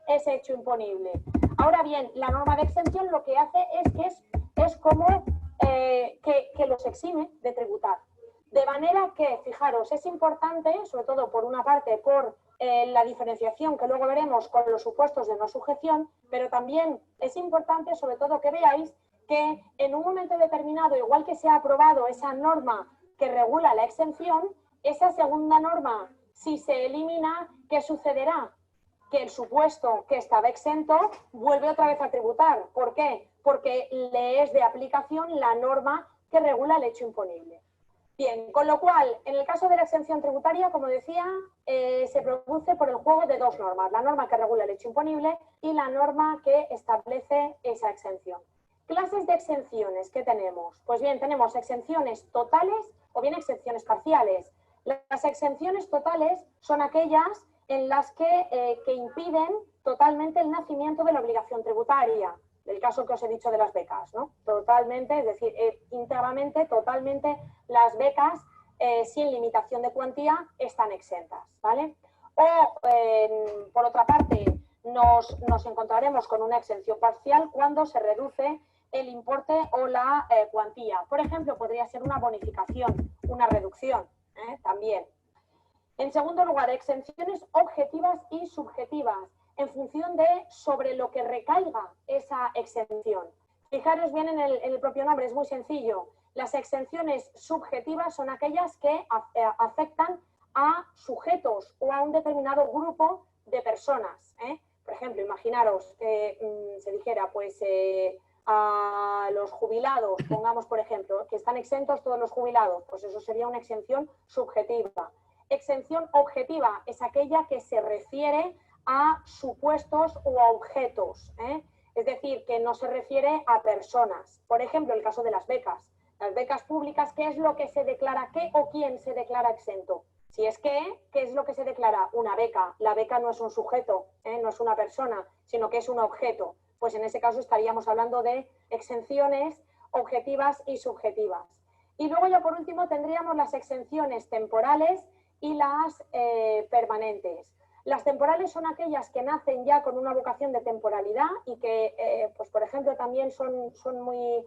ese hecho imponible. Ahora bien, la norma de exención lo que hace es como que los exime de tributar. De manera que, fijaros, es importante, sobre todo por una parte, por la diferenciación que luego veremos con los supuestos de no sujeción, pero también es importante, sobre todo, que veáis que en un momento determinado, igual que se ha aprobado esa norma que regula la exención, esa segunda norma, si se elimina, ¿qué sucederá? Que el supuesto que estaba exento vuelve otra vez a tributar. ¿Por qué? Porque le es de aplicación la norma que regula el hecho imponible. Bien, con lo cual, en el caso de la exención tributaria, como decía, se produce por el juego de dos normas, la norma que regula el hecho imponible y la norma que establece esa exención. Clases de exenciones, ¿qué tenemos? Pues bien, tenemos exenciones totales o bien exenciones parciales. Las exenciones totales son aquellas en las que impiden totalmente el nacimiento de la obligación tributaria. El caso que os he dicho de las becas, ¿no? Totalmente, es decir, íntegramente, totalmente, las becas sin limitación de cuantía están exentas, ¿vale? O, por otra parte, nos encontraremos con una exención parcial cuando se reduce el importe o la cuantía. Por ejemplo, podría ser una bonificación, una reducción, también. En segundo lugar, exenciones objetivas y subjetivas, en función de sobre lo que recaiga esa exención. Fijaros bien en el propio nombre, es muy sencillo. Las exenciones subjetivas son aquellas que afectan a sujetos o a un determinado grupo de personas. Por ejemplo, imaginaros que se dijera, pues, a los jubilados, pongamos por ejemplo, que están exentos todos los jubilados, pues eso sería una exención subjetiva. Exención objetiva es aquella que se refiere a supuestos o a objetos, es decir, que no se refiere a personas. Por ejemplo, el caso de las becas. Las becas públicas, ¿qué es lo que se declara? ¿Qué o quién se declara exento? Si es que, ¿qué es lo que se declara? Una beca. La beca no es un sujeto, no es una persona, sino que es un objeto. Pues en ese caso estaríamos hablando de exenciones objetivas y subjetivas. Y luego ya por último tendríamos las exenciones temporales y las permanentes. Las temporales son aquellas que nacen ya con una vocación de temporalidad y que, pues por ejemplo, también son muy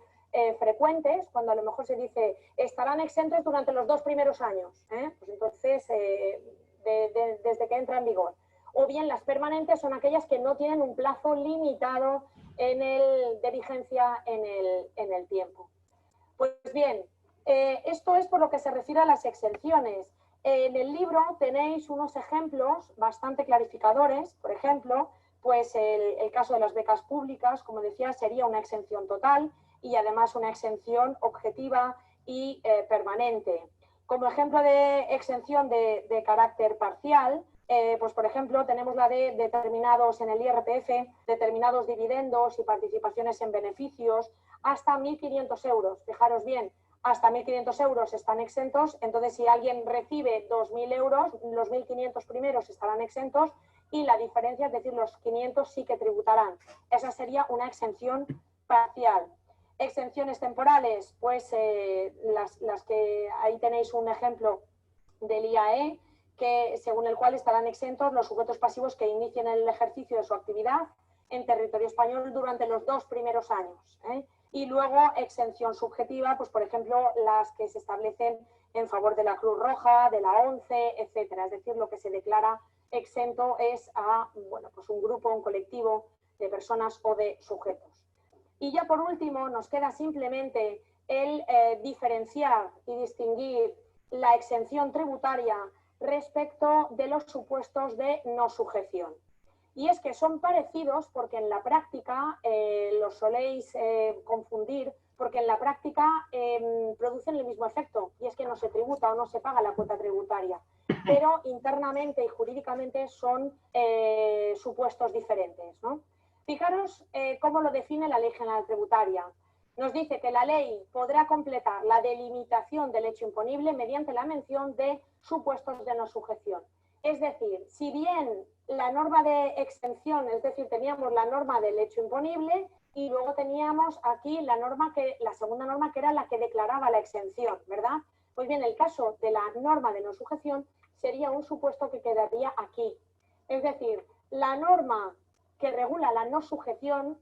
frecuentes, cuando a lo mejor se dice estarán exentos durante los 2 primeros años, pues entonces desde que entra en vigor. O bien las permanentes son aquellas que no tienen un plazo limitado de vigencia en el tiempo. Pues bien, esto es por lo que se refiere a las exenciones. En el libro tenéis unos ejemplos bastante clarificadores. Por ejemplo, pues el caso de las becas públicas, como decía, sería una exención total y además una exención objetiva y permanente. Como ejemplo de exención de carácter parcial, pues por ejemplo tenemos la de determinados en el IRPF, determinados dividendos y participaciones en beneficios hasta 1.500 euros. Fijaros bien, hasta 1.500 euros están exentos, entonces si alguien recibe 2.000 euros, los 1.500 primeros estarán exentos y la diferencia, es decir, los 500 sí que tributarán. Esa sería una exención parcial. Exenciones temporales, pues las que ahí tenéis un ejemplo del IAE, que según el cual estarán exentos los sujetos pasivos que inicien el ejercicio de su actividad en territorio español durante los 2 primeros años. Y luego exención subjetiva, pues por ejemplo las que se establecen en favor de la Cruz Roja, de la ONCE, etcétera. Es decir, lo que se declara exento es a, bueno, pues un grupo, un colectivo de personas o de sujetos. Y ya por último nos queda simplemente el diferenciar y distinguir la exención tributaria respecto de los supuestos de no sujeción. Y es que son parecidos porque en la práctica los soléis confundir, porque en la práctica producen el mismo efecto, y es que no se tributa o no se paga la cuota tributaria, pero internamente y jurídicamente son supuestos diferentes, ¿no? Fijaros cómo lo define la Ley General Tributaria. Nos dice que la ley podrá completar la delimitación del hecho imponible mediante la mención de supuestos de no sujeción. Es decir, si bien la norma de exención, es decir, teníamos la norma del hecho imponible y luego teníamos aquí la segunda norma que era la que declaraba la exención, ¿verdad? Pues bien, el caso de la norma de no sujeción sería un supuesto que quedaría aquí. Es decir, la norma que regula la no sujeción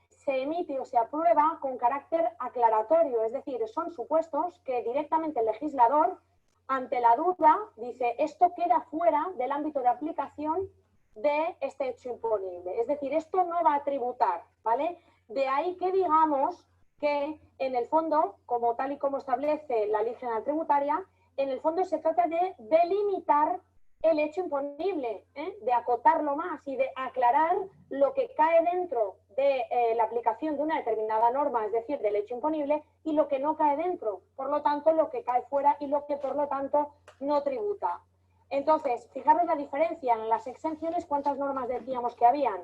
se emite o se aprueba con carácter aclaratorio, es decir, son supuestos que directamente el legislador, ante la duda, dice esto queda fuera del ámbito de aplicación de este hecho imponible, es decir, esto no va a tributar, ¿vale? De ahí que digamos que en el fondo, como tal y como establece la Ley General Tributaria, en el fondo se trata de delimitar el hecho imponible, de acotarlo más y de aclarar lo que cae dentro de la aplicación de una determinada norma, es decir, del hecho imponible, y lo que no cae dentro, por lo tanto, lo que cae fuera y lo que, por lo tanto, no tributa. Entonces, fijaros la diferencia en las exenciones, ¿cuántas normas decíamos que habían?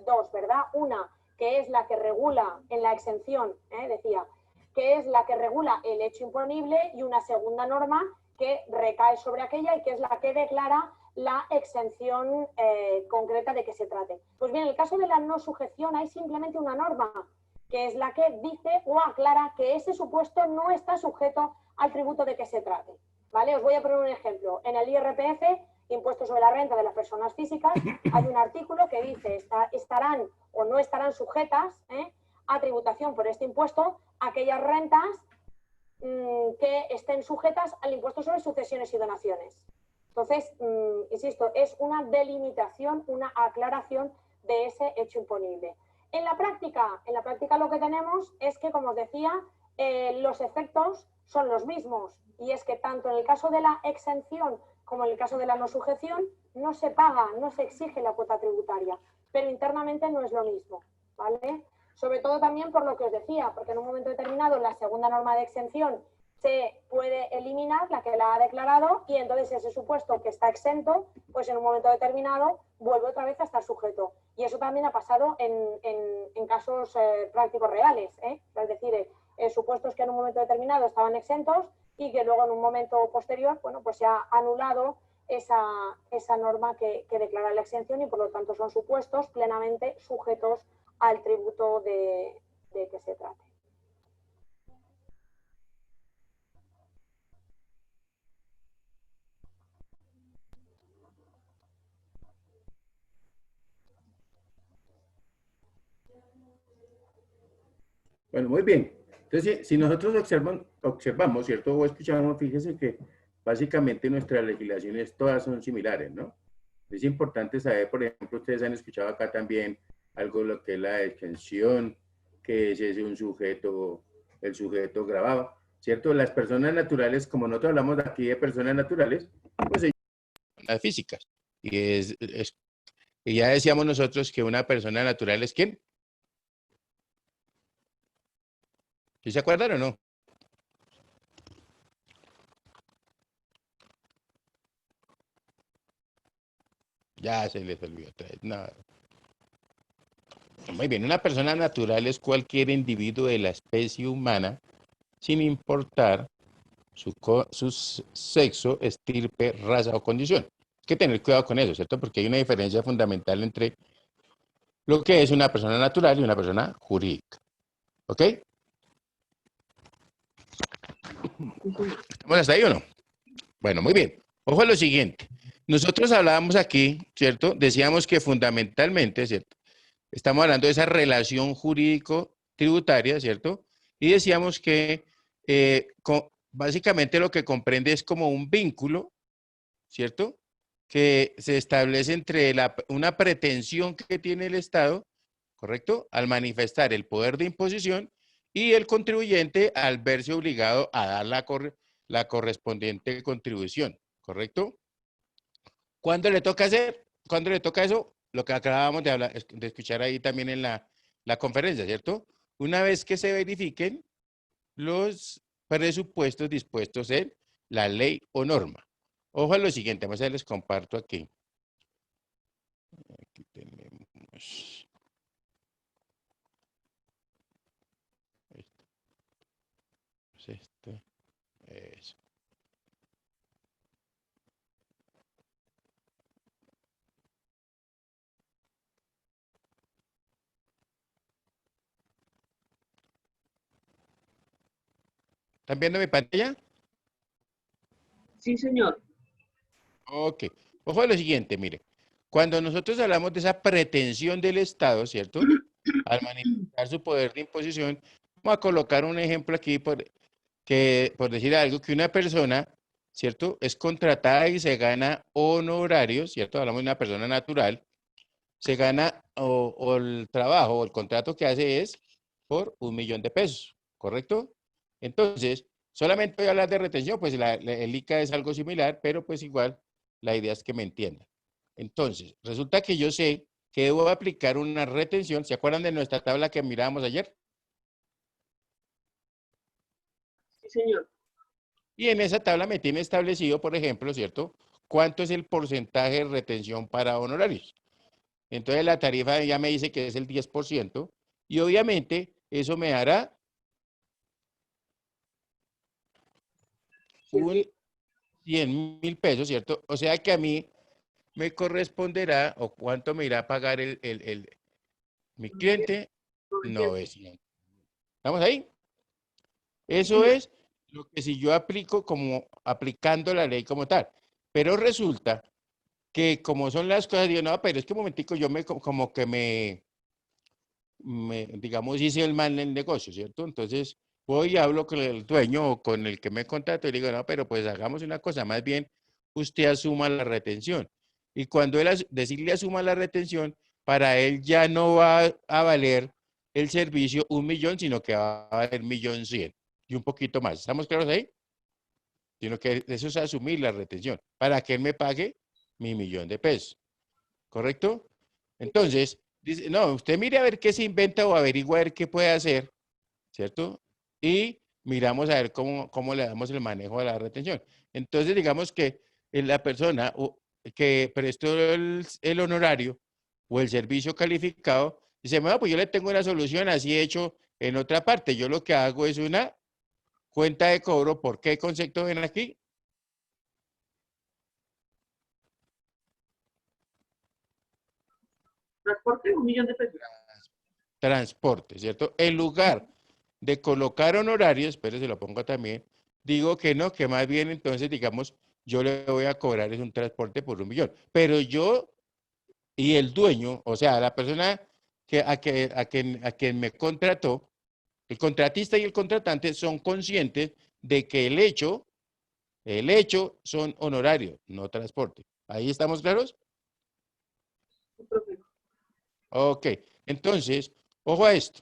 Dos, ¿verdad? Una, que es la que regula en la exención, decía, que es la que regula el hecho imponible, y una segunda norma que recae sobre aquella y que es la que declara la exención concreta de que se trate. Pues bien, en el caso de la no sujeción hay simplemente una norma, que es la que dice o aclara que ese supuesto no está sujeto al tributo de que se trate, ¿vale? Os voy a poner un ejemplo. En el IRPF, Impuesto sobre la Renta de las Personas Físicas, hay un artículo que dice estarán o no estarán sujetas a tributación por este impuesto aquellas rentas que estén sujetas al impuesto sobre sucesiones y donaciones. Entonces, insisto, es una delimitación, una aclaración de ese hecho imponible. En la práctica lo que tenemos es que, como os decía, los efectos son los mismos, y es que tanto en el caso de la exención como en el caso de la no sujeción no se paga, no se exige la cuota tributaria, pero internamente no es lo mismo, ¿vale? Sobre todo también por lo que os decía, porque en un momento determinado la segunda norma de exención se puede eliminar, la que la ha declarado, y entonces ese supuesto que está exento, pues en un momento determinado vuelve otra vez a estar sujeto. Y eso también ha pasado en casos prácticos reales, es decir, supuestos que en un momento determinado estaban exentos y que luego en un momento posterior, bueno, pues se ha anulado esa norma que declara la exención, y por lo tanto son supuestos plenamente sujetos al tributo de que se trate. Bueno, muy bien. Entonces, si nosotros observamos, ¿cierto? O escuchamos, fíjese que básicamente nuestras legislaciones todas son similares, ¿no? Es importante saber, por ejemplo, ustedes han escuchado acá también algo de lo que es la exención, que es ese un sujeto, el sujeto grabado, ¿cierto? Las personas naturales, como nosotros hablamos aquí de personas naturales, pues ellas son las físicas. Y ya decíamos nosotros que una persona natural es ¿quién? ¿Sí se acuerdan o no? Ya se les olvidó otra vez. No. Muy bien, una persona natural es cualquier individuo de la especie humana, sin importar su sexo, estirpe, raza o condición. Hay que tener cuidado con eso, ¿cierto? Porque hay una diferencia fundamental entre lo que es una persona natural y una persona jurídica. ¿Ok? ¿Estamos hasta ahí o no? Bueno, muy bien. Ojo a lo siguiente. Nosotros hablábamos aquí, ¿cierto? Decíamos que fundamentalmente, ¿cierto? Estamos hablando de esa relación jurídico-tributaria, ¿cierto? Y decíamos que básicamente lo que comprende es como un vínculo, ¿cierto? Que se establece entre una pretensión que tiene el Estado ¿correcto? Al manifestar el poder de imposición y el contribuyente al verse obligado a dar la correspondiente contribución, ¿correcto? ¿Cuándo le toca hacer? ¿Cuándo le toca eso? Lo que acabábamos de hablar, de escuchar ahí también en la conferencia, ¿cierto? Una vez que se verifiquen los presupuestos dispuestos en la ley o norma. Ojo a lo siguiente, vamos a ver, les comparto aquí. Aquí tenemos esto, eso. ¿Están viendo mi pantalla? Sí, señor. Ok. Ojo a lo siguiente, mire. Cuando nosotros hablamos de esa pretensión del Estado, ¿cierto? Al manifestar su poder de imposición, vamos a colocar un ejemplo aquí por decir algo, que una persona, ¿cierto? Es contratada y se gana honorarios, ¿cierto? Hablamos de una persona natural, se gana o el trabajo o el contrato que hace es por 1.000.000 de pesos, ¿correcto? Entonces, solamente voy a hablar de retención, pues el ICA es algo similar, pero pues igual la idea es que me entiendan. Entonces, resulta que yo sé que debo aplicar una retención. ¿Se acuerdan de nuestra tabla que mirábamos ayer? Sí, señor. Y en esa tabla me tiene establecido, por ejemplo, ¿cierto? ¿Cuánto es el porcentaje de retención para honorarios? Entonces la tarifa ya me dice que es el 10% y obviamente eso me dará un 100.000 pesos, ¿cierto? O sea que a mí me corresponderá, o cuánto me irá a pagar mi cliente, 900. 900. ¿Estamos ahí? Sí, Eso señor. es lo que si yo aplico como aplicando la ley como tal. Pero resulta que como son las cosas, digo, no, pero es que un momentico yo como que digamos, hice el mal en el negocio, ¿cierto? Entonces, voy y hablo con el dueño o con el que me contrató y le digo, no, pero pues hagamos una cosa, más bien usted asuma la retención. Y cuando él decirle asuma la retención, para él ya no va a valer el servicio 1.000.000, sino que va a valer 1.100.000 y un poquito más. ¿Estamos claros ahí? Sino que eso es asumir la retención, para que él me pague mi 1.000.000 de pesos. ¿Correcto? Entonces, dice, no, usted mire a ver qué se inventa o averigua a ver qué puede hacer, ¿cierto? Y miramos a ver cómo le damos el manejo a la retención. Entonces, digamos que la persona que prestó el honorario o el servicio calificado, dice, bueno, pues yo le tengo una solución así hecho en otra parte. Yo lo que hago es una cuenta de cobro. ¿Por qué concepto ven aquí? Transporte, 1.000.000 de pesos. Transporte, ¿cierto? En lugar de colocar honorarios, pero se lo pongo también, digo que no, que más bien entonces, digamos, yo le voy a cobrar es un transporte por 1.000.000. Pero yo y el dueño, o sea, la persona a quien me contrató, el contratista y el contratante son conscientes de que el hecho son honorarios, no transporte. ¿Ahí estamos claros? Sí, profe. Ok, entonces, ojo a esto.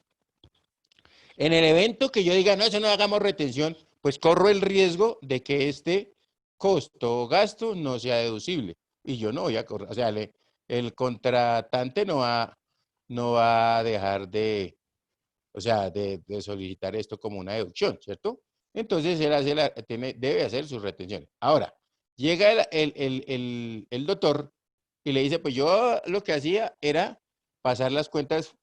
En el evento que yo diga, no, eso no hagamos retención, pues corro el riesgo de que este costo o gasto no sea deducible. Y yo no voy a correr, o sea, el contratante no va a dejar o sea, de solicitar esto como una deducción, ¿cierto? Entonces él debe hacer sus retenciones. Ahora, llega el doctor y le dice, pues yo lo que hacía era pasar las cuentas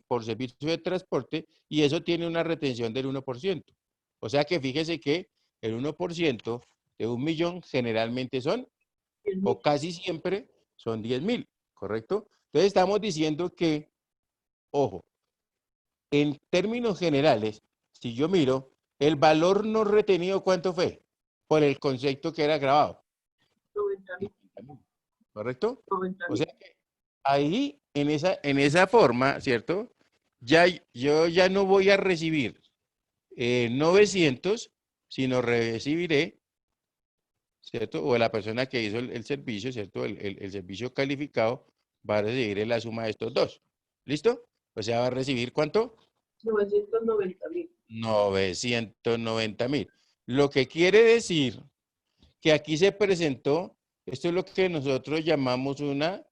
por servicio de transporte y eso tiene una retención del 1%. O sea que fíjese que el 1% de 1.000.000 generalmente son, 10.000. o casi siempre, son 10.000, ¿correcto? Entonces estamos diciendo que, ojo, en términos generales, si yo miro, el valor no retenido, ¿cuánto fue? Por el concepto que era grabado. 90.000. 90.000, ¿correcto? O 90.000. sea que ahí, en esa forma, ¿cierto? Yo ya no voy a recibir 900, sino recibiré, ¿cierto? O la persona que hizo el servicio, ¿cierto? El servicio calificado va a recibir la suma de estos dos. ¿Listo? O sea, va a recibir ¿cuánto? 990.000. 990.000. Lo que quiere decir que aquí se presentó, esto es lo que nosotros llamamos una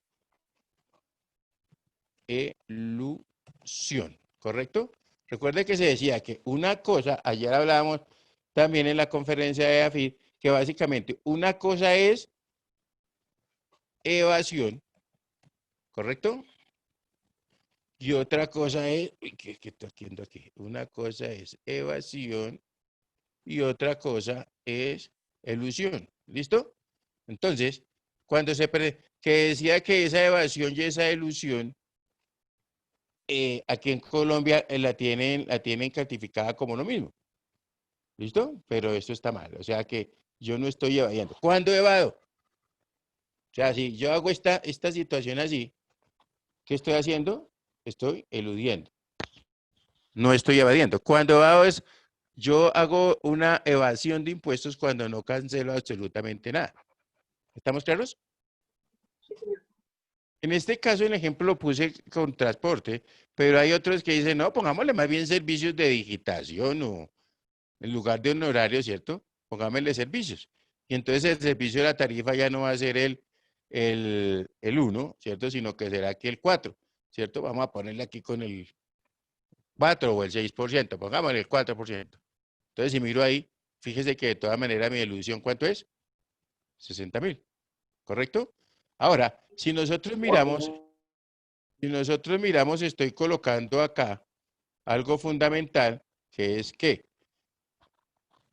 elusión, ¿correcto? Recuerde que se decía que una cosa, ayer hablábamos también en la conferencia de AFID, que básicamente una cosa es evasión, ¿correcto? Y otra cosa es, ¿qué estoy haciendo aquí? Una cosa es evasión y otra cosa es elusión, ¿listo? Entonces, cuando que decía que esa evasión y esa elusión, aquí en Colombia la tienen calificada como lo mismo, ¿listo? Pero esto está mal, o sea que yo no estoy evadiendo. ¿Cuándo evado? O sea, si yo hago esta situación así, ¿qué estoy haciendo? Estoy eludiendo. No estoy evadiendo. Cuando evado es, yo hago una evasión de impuestos cuando no cancelo absolutamente nada. ¿Estamos claros? Sí, señor. En este caso, el ejemplo lo puse con transporte, pero hay otros que dicen, no, pongámosle más bien servicios de digitación o en lugar de honorario, ¿cierto? Pongámosle servicios. Y entonces el servicio de la tarifa ya no va a ser el 1, ¿cierto? Sino que será aquí el 4, ¿cierto? Vamos a ponerle aquí con el 4 o el 6%, pongámosle el 4%. Entonces, si miro ahí, fíjese que de todas maneras mi deducción, ¿cuánto es? 60.000, ¿correcto? Ahora, si nosotros miramos, estoy colocando acá algo fundamental, que es que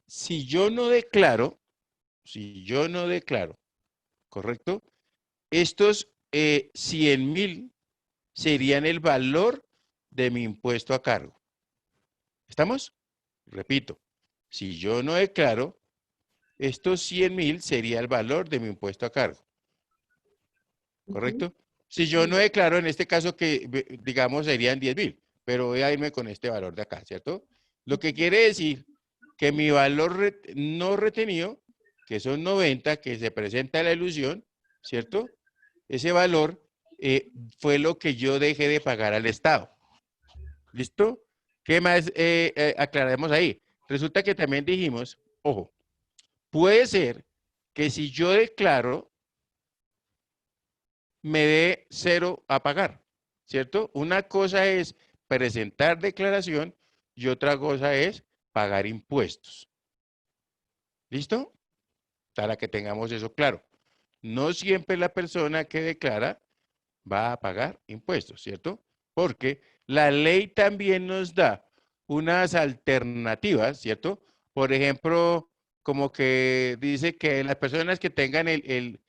si yo no declaro, ¿correcto? Estos 100.000 serían el valor de mi impuesto a cargo. ¿Estamos? Repito, si yo no declaro, estos 100.000 sería el valor de mi impuesto a cargo. ¿Correcto? Si yo no declaro, en este caso que, digamos, serían 10.000, pero voy a irme con este valor de acá, ¿cierto? Lo que quiere decir que mi valor no retenido, que son 90, que se presenta la ilusión, ¿cierto? Ese valor fue lo que yo dejé de pagar al Estado. ¿Listo? ¿Qué más aclaramos ahí? Resulta que también dijimos, ojo, puede ser que si yo declaro, me dé cero a pagar, ¿cierto? Una cosa es presentar declaración y otra cosa es pagar impuestos. ¿Listo? Para que tengamos eso claro. No siempre la persona que declara va a pagar impuestos, ¿cierto? Porque la ley también nos da unas alternativas, ¿cierto? Por ejemplo, como que dice que las personas que tengan el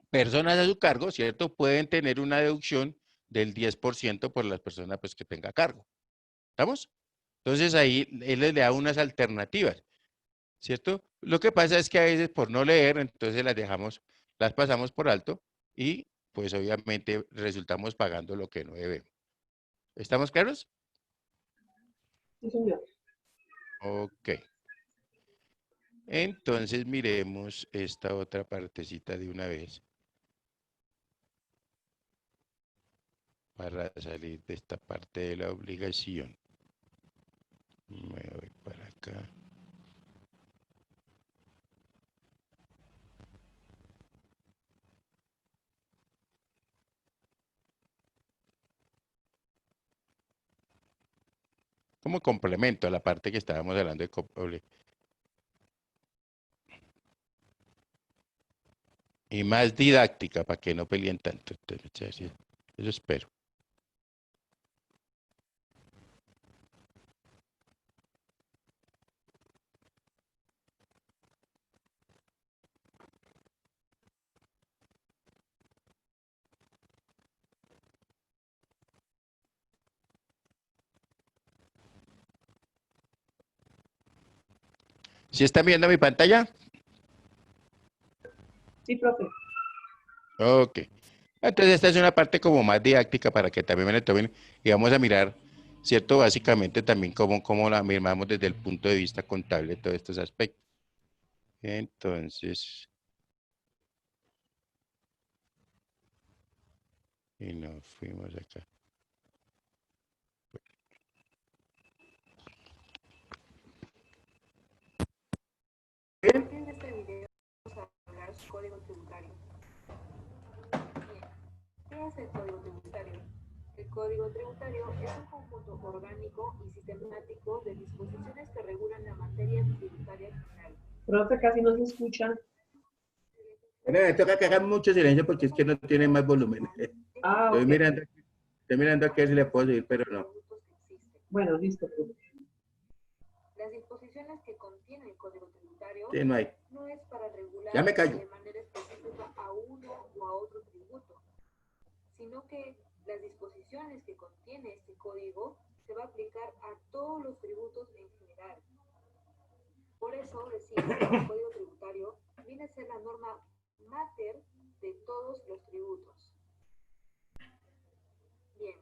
personas a su cargo, ¿cierto? Pueden tener una deducción del 10% por las personas pues, que tenga a cargo. ¿Estamos? Entonces ahí él les da unas alternativas, ¿cierto? Lo que pasa es que a veces por no leer, entonces las pasamos por alto y pues obviamente resultamos pagando lo que no debemos. ¿Estamos claros? Sí, señor. Ok. Entonces miremos esta otra partecita de una vez para salir de esta parte de la obligación. Me voy para acá. Como complemento a la parte que estábamos hablando de y más didáctica para que no peleen tanto. Entonces, eso espero. ¿Sí están viendo mi pantalla? Sí, profe. Ok. Entonces esta es una parte como más didáctica para que también me la tomen y vamos a mirar, ¿cierto? Básicamente también cómo la miramos desde el punto de vista contable, todos estos aspectos. Entonces, Y nos fuimos acá. En este video vamos a hablar sobre código tributario. Bien, ¿qué es el código tributario? El código tributario es un conjunto orgánico y sistemático de disposiciones que regulan la materia tributaria general. Profe, casi no se escucha. Bueno, me toca que haga mucho silencio porque es que no tiene más volumen. Ah, Estoy ok. mirando aquí si le puedo seguir, pero no. Bueno, listo, profe. Las disposiciones que contiene el código tributario Sí, no hay. no es para regular Ya me callo. de manera específica a uno o a otro tributo, sino que las disposiciones que contiene este código se va a aplicar a todos los tributos en general. Por eso decimos que el código tributario viene a ser la norma mater de todos los tributos. Bien,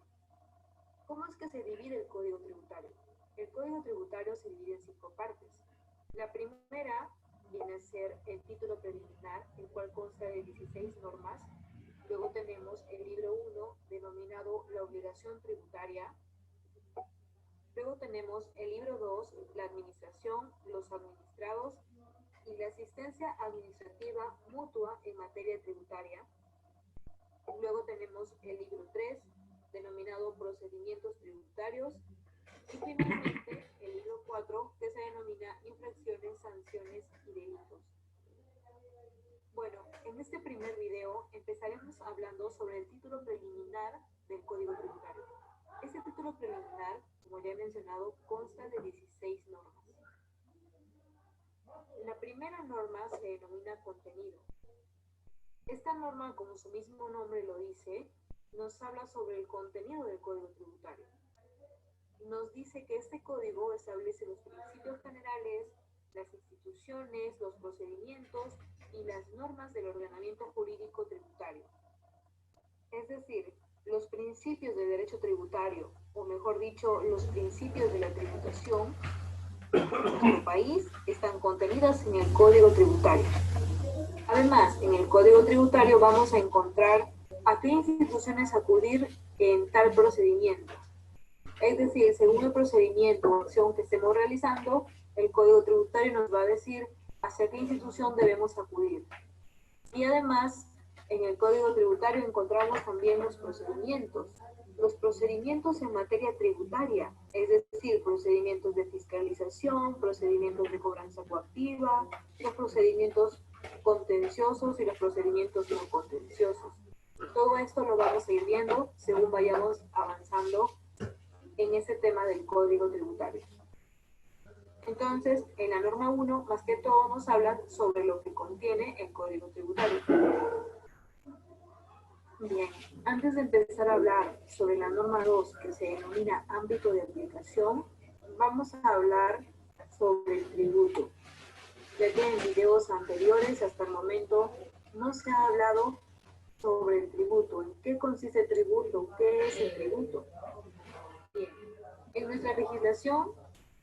¿cómo es que se divide el código tributario? El código tributario se divide en 5 partes. La primera viene a ser el título preliminar, el cual consta de 16 normas. Luego tenemos el libro 1, denominado la obligación tributaria. Luego tenemos el libro 2, la administración, los administrados y la asistencia administrativa mutua en materia tributaria. Luego tenemos el libro 3, denominado procedimientos tributarios. Y finalmente el libro 4, que se denomina infracciones, sanciones y delitos. Bueno, en este primer video empezaremos hablando sobre el título preliminar del Código Tributario. Este título preliminar, como ya he mencionado, consta de 16 normas. La primera norma se denomina contenido. Esta norma, como su mismo nombre lo dice, nos habla sobre el contenido del Código Tributario. Nos dice que este código establece los principios generales, las instituciones, los procedimientos y las normas del ordenamiento jurídico tributario. Es decir, los principios del derecho tributario, o mejor dicho, los principios de la tributación en nuestro país están contenidos en el Código Tributario. Además, en el Código Tributario vamos a encontrar a qué instituciones acudir en tal procedimiento. Es decir, según el procedimiento o acción que estemos realizando, el Código Tributario nos va a decir hacia qué institución debemos acudir. Y además, en el Código Tributario encontramos también los procedimientos. Los procedimientos en materia tributaria, es decir, procedimientos de fiscalización, procedimientos de cobranza coactiva, los procedimientos contenciosos y los procedimientos no contenciosos. Todo esto lo vamos a ir viendo según vayamos avanzando en ese tema del Código Tributario. Entonces, en la norma 1, más que todo nos habla sobre lo que contiene el Código Tributario. Bien, antes de empezar a hablar sobre la norma 2, que se denomina ámbito de aplicación, vamos a hablar sobre el tributo, ya que en videos anteriores hasta el momento no se ha hablado sobre el tributo. ¿En qué consiste el tributo? ¿Qué es el tributo? Bien, en nuestra legislación,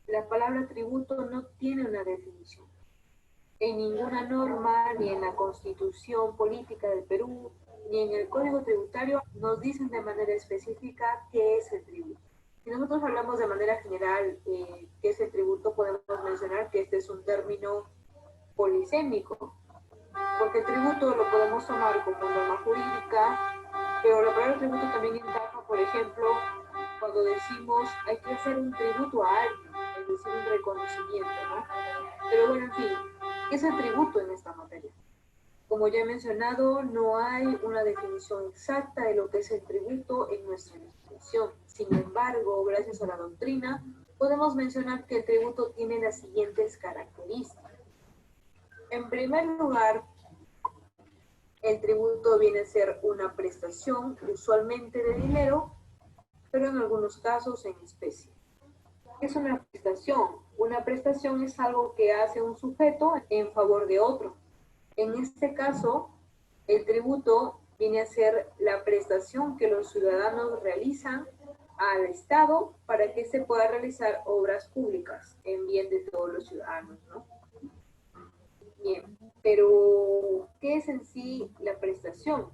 la palabra tributo no tiene una definición. En ninguna norma, ni en la Constitución Política del Perú, ni en el Código Tributario nos dicen de manera específica qué es el tributo. Si nosotros hablamos de manera general qué es el tributo, podemos mencionar que este es un término polisémico, porque el tributo lo podemos tomar como norma jurídica, pero la palabra tributo también encaja, por ejemplo, cuando decimos hay que hacer un tributo a alguien, es decir, un reconocimiento, ¿no? Pero bueno, en fin, ¿qué es el tributo en esta materia? Como ya he mencionado, no hay una definición exacta de lo que es el tributo en nuestra legislación. Sin embargo, gracias a la doctrina, podemos mencionar que el tributo tiene las siguientes características. En primer lugar, el tributo viene a ser una prestación, usualmente de dinero, pero en algunos casos en especie. ¿Qué es una prestación? Una prestación es algo que hace un sujeto en favor de otro. En este caso, el tributo viene a ser la prestación que los ciudadanos realizan al Estado para que se pueda realizar obras públicas en bien de todos los ciudadanos, ¿no? Bien, pero ¿qué es en sí la prestación?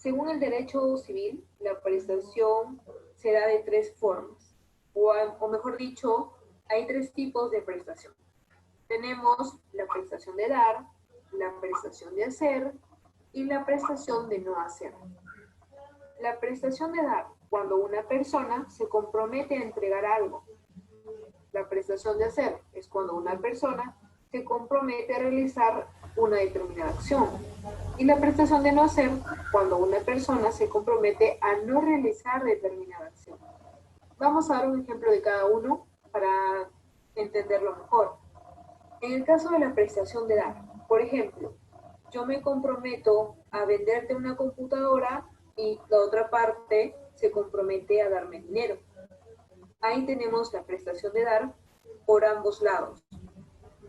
Según el derecho civil, la prestación se da de tres formas, o mejor dicho, hay tres tipos de prestación. Tenemos la prestación de dar, la prestación de hacer y la prestación de no hacer. La prestación de dar, cuando una persona se compromete a entregar algo. La prestación de hacer es cuando una persona se compromete a realizar una determinada acción. Y la prestación de no hacer, cuando una persona se compromete a no realizar determinada acción. Vamos a dar un ejemplo de cada uno para entenderlo mejor. En el caso de la prestación de dar, por ejemplo, yo me comprometo a venderte una computadora y la otra parte se compromete a darme dinero. Ahí tenemos la prestación de dar por ambos lados.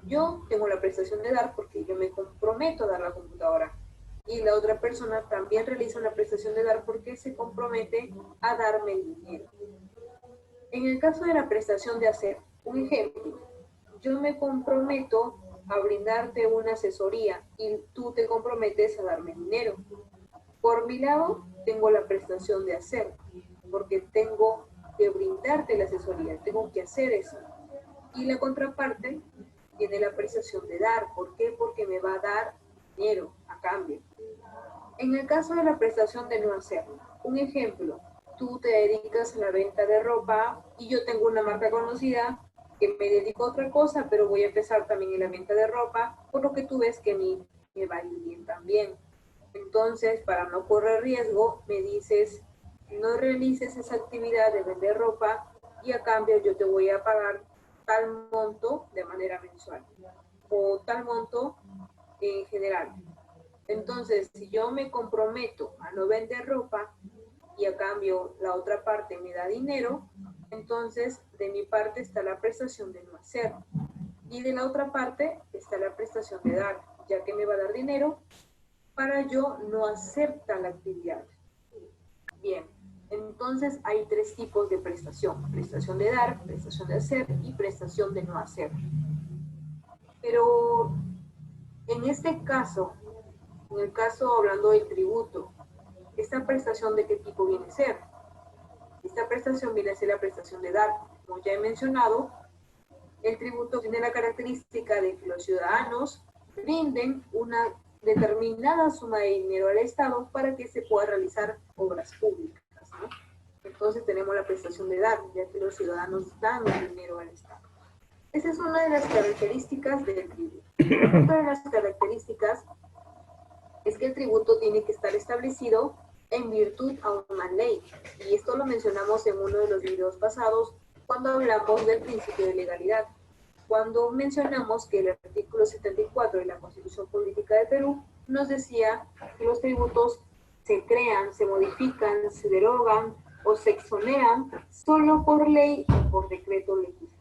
Yo tengo la prestación de dar porque yo me comprometo a dar la computadora y la otra persona también realiza una prestación de dar porque se compromete a darme el dinero. En el caso de la prestación de hacer, un ejemplo, yo me comprometo a brindarte una asesoría y tú te comprometes a darme dinero. Por mi lado, tengo la prestación de hacer, porque tengo que brindarte la asesoría, tengo que hacer eso. Y la contraparte tiene la prestación de dar. ¿Por qué? Porque me va a dar dinero a cambio. En el caso de la prestación de no hacer, un ejemplo, tú te dedicas a la venta de ropa y yo tengo una marca conocida que me dedico a otra cosa, pero voy a empezar también en la venta de ropa, por lo que tú ves que a mí me va a ir bien también. Entonces, para no correr riesgo, me dices, no realices esa actividad de vender ropa y a cambio yo te voy a pagar tal monto de manera mensual o tal monto en general. Entonces, si yo me comprometo a no vender ropa y a cambio la otra parte me da dinero, entonces de mi parte está la prestación de no hacer y de la otra parte está la prestación de dar, ya que me va a dar dinero para yo no hacer tal actividad. Bien, entonces hay tres tipos de prestación: prestación de dar, prestación de hacer y prestación de no hacer. Pero en este caso, en el caso hablando del tributo, ¿esta prestación de qué tipo viene a ser? Esta prestación viene a ser la prestación de dar. Como ya he mencionado, el tributo tiene la característica de que los ciudadanos brinden una determinada suma de dinero al Estado para que se pueda realizar obras públicas, ¿no? Entonces tenemos la prestación de dar, ya que los ciudadanos dan el dinero al Estado. Esa es una de las características del tributo. Otra de las características es que el tributo tiene que estar establecido en virtud a una ley. Y esto lo mencionamos en uno de los videos pasados cuando hablamos del principio de legalidad. Cuando mencionamos que el artículo 74 de la Constitución Política de Perú nos decía que los tributos se crean, se modifican, se derogan o se exoneran solo por ley o por decreto legislativo.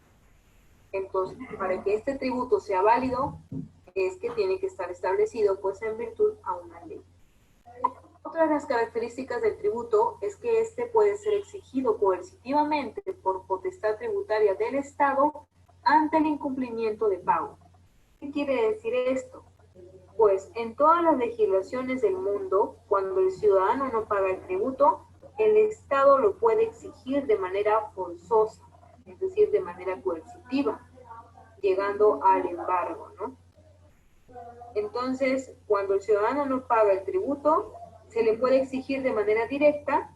Entonces, para que este tributo sea válido, es que tiene que estar establecido pues en virtud a una ley. Otra de las características del tributo es que este puede ser exigido coercitivamente por potestad tributaria del Estado ante el incumplimiento de pago. ¿Qué quiere decir esto? Pues en todas las legislaciones del mundo, cuando el ciudadano no paga el tributo, el Estado lo puede exigir de manera forzosa, es decir, de manera coercitiva, llegando al embargo, ¿no? Entonces, cuando el ciudadano no paga el tributo, se le puede exigir de manera directa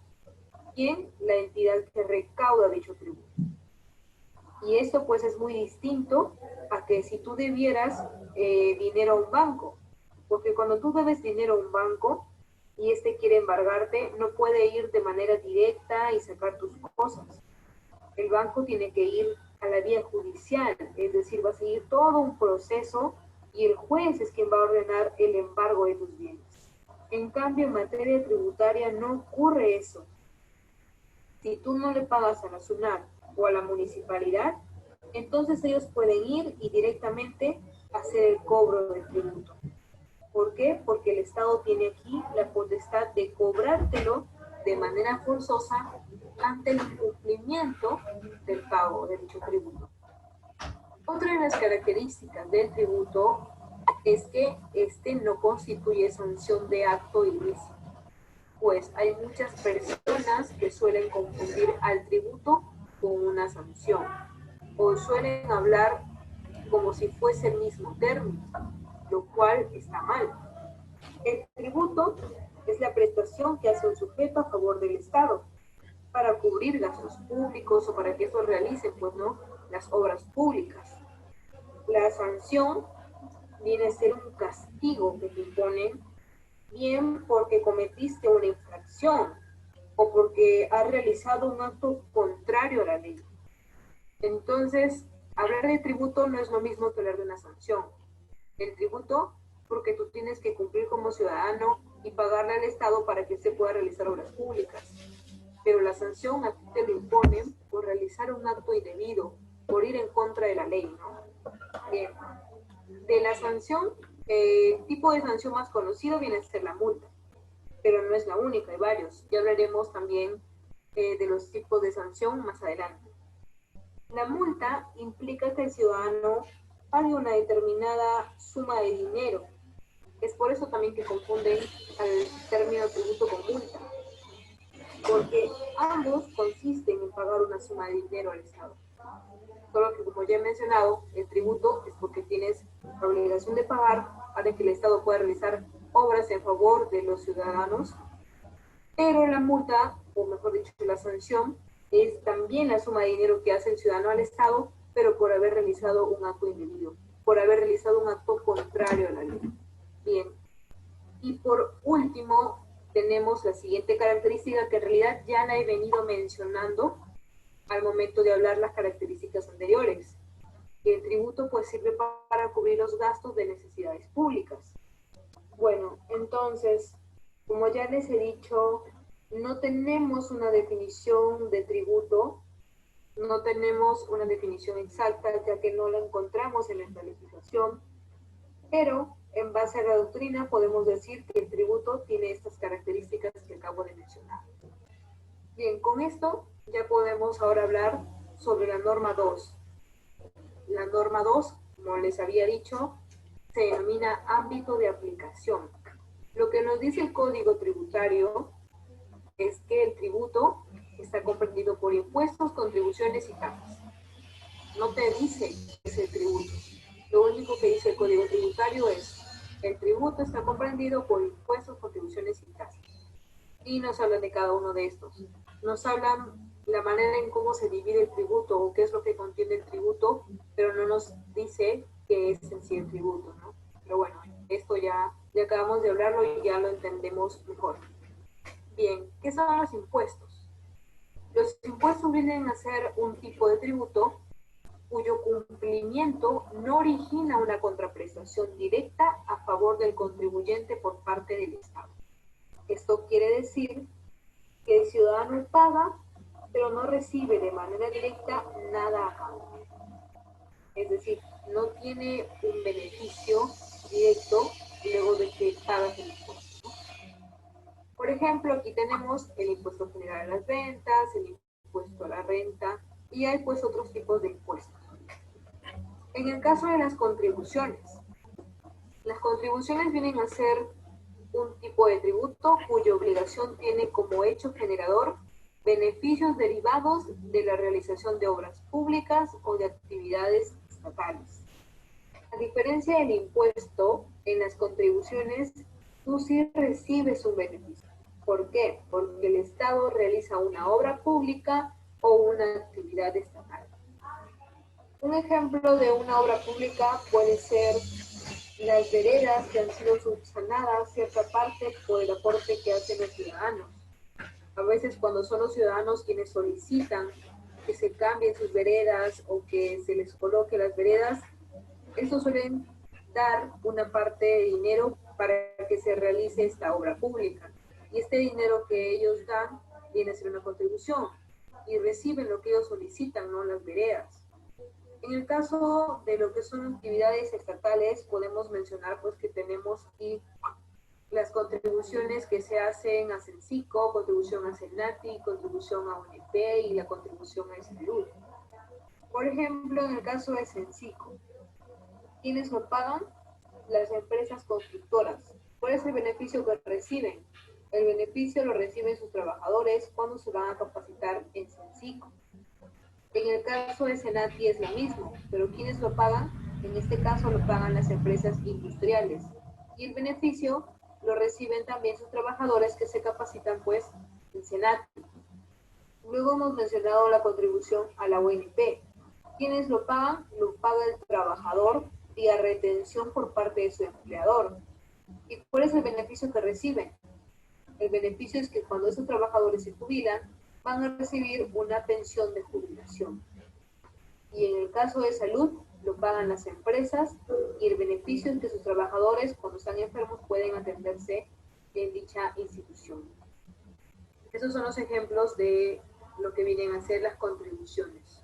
quién, la entidad que recauda dicho tributo. Y esto pues es muy distinto a que si tú debieras dinero a un banco, porque cuando tú debes dinero a un banco y este quiere embargarte, no puede ir de manera directa y sacar tus cosas. El banco tiene que ir a la vía judicial, es decir, va a seguir todo un proceso y el juez es quien va a ordenar el embargo de tus bienes. En cambio, en materia tributaria no ocurre eso. Si tú no le pagas a la SUNAT o a la municipalidad, entonces ellos pueden ir y directamente hacer el cobro del tributo. ¿Por qué? Porque el Estado tiene aquí la potestad de cobrártelo de manera forzosa ante el incumplimiento del pago de dicho tributo. Otra de las características del tributo es que este no constituye sanción de acto ilícito. pues hay muchas personas que suelen confundir al tributo con una sanción, o suelen hablar como si fuese el mismo término, lo cual está mal. El tributo es la prestación que hace un sujeto a favor del Estado para cubrir gastos públicos o para que estos realicen, pues, ¿no?, las obras públicas. La sanción viene a ser un castigo que te imponen, bien porque cometiste una infracción o porque has realizado un acto contrario a la ley. Entonces, hablar de tributo no es lo mismo que hablar de una sanción. El tributo, porque tú tienes que cumplir como ciudadano y pagarle al Estado para que se pueda realizar obras públicas. Pero la sanción a ti te lo imponen por realizar un acto indebido, por ir en contra de la ley, ¿no? Bien. De la sanción, el tipo de sanción más conocido viene a ser la multa, pero no es la única, hay varios. Ya hablaremos también de los tipos de sanción más adelante. La multa implica que el ciudadano pague una determinada suma de dinero. Es por eso también que confunden al término tributo con multa, porque ambos consisten en pagar una suma de dinero al Estado. Solo que, como ya he mencionado, el tributo es porque tienes la obligación de pagar para que el Estado pueda realizar obras en favor de los ciudadanos, pero la multa, o mejor dicho, la sanción, es también la suma de dinero que hace el ciudadano al Estado, pero por haber realizado un acto indebido, por haber realizado un acto contrario a la ley. Bien. Y por último, tenemos la siguiente característica que en realidad ya la he venido mencionando al momento de hablar las características anteriores. El tributo pues sirve para cubrir los gastos de necesidades públicas. Bueno, entonces, como ya les he dicho, no tenemos una definición de tributo, no tenemos una definición exacta, ya que no la encontramos en nuestra legislación, pero en base a la doctrina podemos decir que el tributo tiene estas características que acabo de mencionar. Bien, con esto ya podemos ahora hablar sobre la norma 2. La norma 2, como les había dicho, se denomina ámbito de aplicación. Lo que nos dice el Código Tributario es que el tributo está comprendido por impuestos, contribuciones y tasas. No te dice qué es el tributo. Lo único que dice el Código Tributario es: el tributo está comprendido por impuestos, contribuciones y tasas. Y nos hablan de cada uno de estos. Nos hablan la manera en cómo se divide el tributo o qué es lo que contiene el tributo, pero no nos dice qué es en sí el tributo, ¿no? Pero bueno, esto ya acabamos de hablarlo y ya lo entendemos mejor. Bien, ¿qué son los impuestos? Los impuestos vienen a ser un tipo de tributo cuyo cumplimiento no origina una contraprestación directa a favor del contribuyente por parte del Estado. Esto quiere decir que el ciudadano paga, pero no recibe de manera directa nada a cambio. Es decir, no tiene un beneficio directo luego de que pagas el impuesto, ¿no? Por ejemplo, aquí tenemos el impuesto general a las ventas, el impuesto a la renta, y hay pues otros tipos de impuestos. En el caso de las contribuciones vienen a ser un tipo de tributo cuya obligación tiene como hecho generador beneficios derivados de la realización de obras públicas o de actividades estatales. A diferencia del impuesto, en las contribuciones tú sí recibes un beneficio. ¿Por qué? Porque el Estado realiza una obra pública o una actividad estatal. Un ejemplo de una obra pública puede ser las veredas que han sido subsanadas cierta parte por el aporte que hacen los ciudadanos. A veces cuando son los ciudadanos quienes solicitan que se cambien sus veredas o que se les coloque las veredas, estos suelen dar una parte de dinero para que se realice esta obra pública. Y este dinero que ellos dan viene a ser una contribución y reciben lo que ellos solicitan, no las veredas. En el caso de lo que son actividades estatales, podemos mencionar pues que tenemos aquí las contribuciones que se hacen a Censico, contribución a Cenati, contribución a UNEP y la contribución a Salud. Por ejemplo, en el caso de Censico, ¿quiénes lo pagan? Las empresas constructoras. ¿Cuál es el beneficio que reciben? El beneficio lo reciben sus trabajadores cuando se van a capacitar en Censico. En el caso de Senati es lo mismo, pero ¿quiénes lo pagan? En este caso lo pagan las empresas industriales. Y el beneficio lo reciben también sus trabajadores que se capacitan pues en Senati. Luego hemos mencionado la contribución a la UNP. ¿Quiénes lo pagan? Lo paga el trabajador vía retención por parte de su empleador. ¿Y cuál es el beneficio que reciben? El beneficio es que cuando esos trabajadores se jubilan, van a recibir una pensión de jubilación. Y en el caso de salud, lo pagan las empresas y el beneficio es que sus trabajadores, cuando están enfermos, pueden atenderse en dicha institución. Esos son los ejemplos de lo que vienen a ser las contribuciones.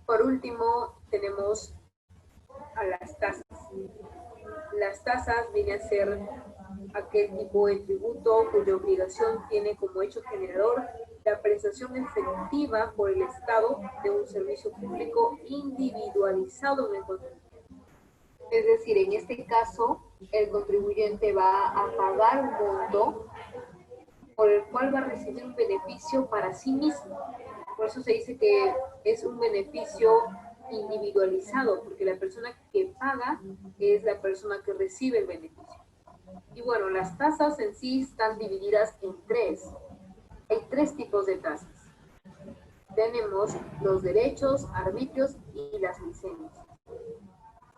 Por último, tenemos a las tasas. Las tasas vienen a ser aquel tipo de tributo cuya obligación tiene como hecho generador la prestación efectiva por el Estado de un servicio público individualizado en el contribuyente. Es decir, en este caso, el contribuyente va a pagar un monto por el cual va a recibir un beneficio para sí mismo. Por eso se dice que es un beneficio individualizado, porque la persona que paga es la persona que recibe el beneficio. Y bueno, las tasas en sí están divididas en tres. Hay tres tipos de tasas. Tenemos los derechos, arbitrios y las licencias.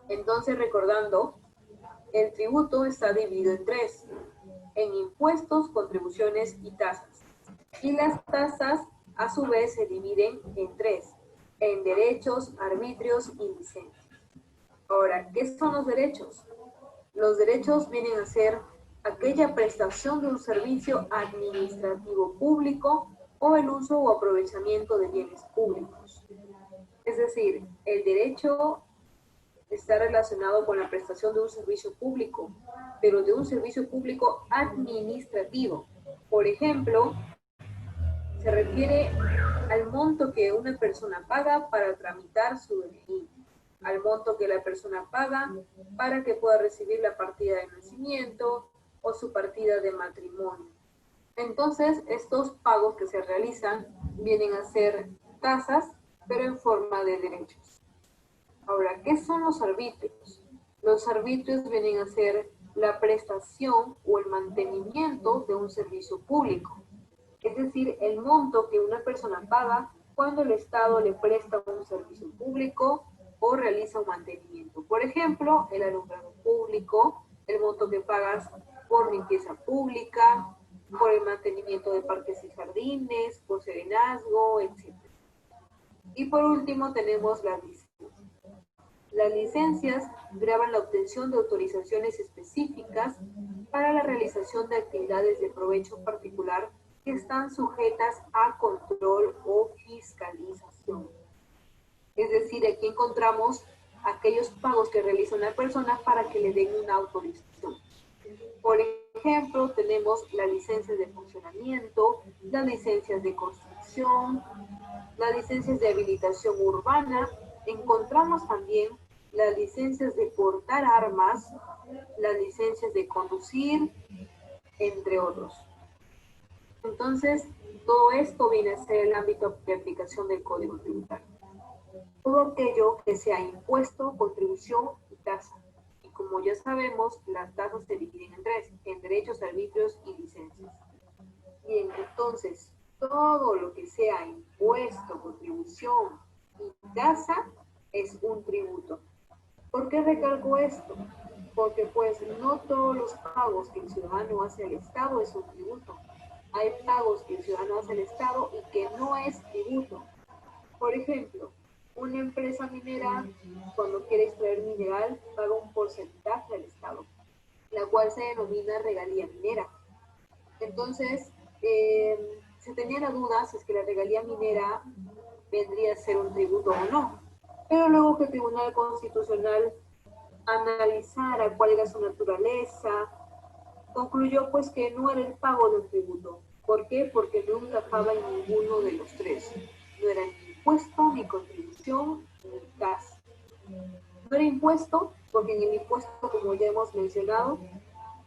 Entonces, recordando, el tributo está dividido en tres: en impuestos, contribuciones y tasas. Y las tasas, a su vez, se dividen en tres: en derechos, arbitrios y licencias. Ahora, ¿qué son los derechos? Los derechos vienen a ser aquella prestación de un servicio administrativo público o el uso o aprovechamiento de bienes públicos. Es decir, el derecho está relacionado con la prestación de un servicio público, pero de un servicio público administrativo. Por ejemplo, se refiere al monto que una persona paga para tramitar su DNI, al monto que la persona paga para que pueda recibir la partida de nacimiento o su partida de matrimonio. Entonces, estos pagos que se realizan vienen a ser tasas, pero en forma de derechos. Ahora, ¿qué son los arbitrios? Los arbitrios vienen a ser la prestación o el mantenimiento de un servicio público. Es decir, el monto que una persona paga cuando el Estado le presta un servicio público o realiza un mantenimiento. Por ejemplo, el alumbrado público, el monto que pagas por limpieza pública, por el mantenimiento de parques y jardines, por serenazgo, etc. Y por último tenemos las licencias. Las licencias graban la obtención de autorizaciones específicas para la realización de actividades de provecho particular que están sujetas a control o fiscalización. Es decir, aquí encontramos aquellos pagos que realiza una persona para que le den una autorización. Por ejemplo, tenemos las licencias de funcionamiento, las licencias de construcción, las licencias de habilitación urbana. Encontramos también las licencias de portar armas, las licencias de conducir, entre otros. Entonces, todo esto viene a ser el ámbito de aplicación del Código Tributario. Todo aquello que sea impuesto, contribución y tasa. Y como ya sabemos, las tasas se dividen en tres: en derechos, arbitrios y licencias. Bien, entonces, todo lo que sea impuesto, contribución y tasa es un tributo. ¿Por qué recalco esto? Porque pues no todos los pagos que el ciudadano hace al Estado es un tributo. Hay pagos que el ciudadano hace al Estado y que no es tributo. Por ejemplo, una empresa minera, cuando quiere extraer mineral, paga un porcentaje al Estado, la cual se denomina regalía minera. Entonces, se tenía la duda si es que la regalía minera vendría a ser un tributo o no. Pero luego que el Tribunal Constitucional analizara cuál era su naturaleza, concluyó pues que no era el pago de un tributo. ¿Por qué? Porque no encajaba en ninguno de los tres. No era ni impuesto, ni contribución, ni tasa. No era impuesto, porque en el impuesto, como ya hemos mencionado,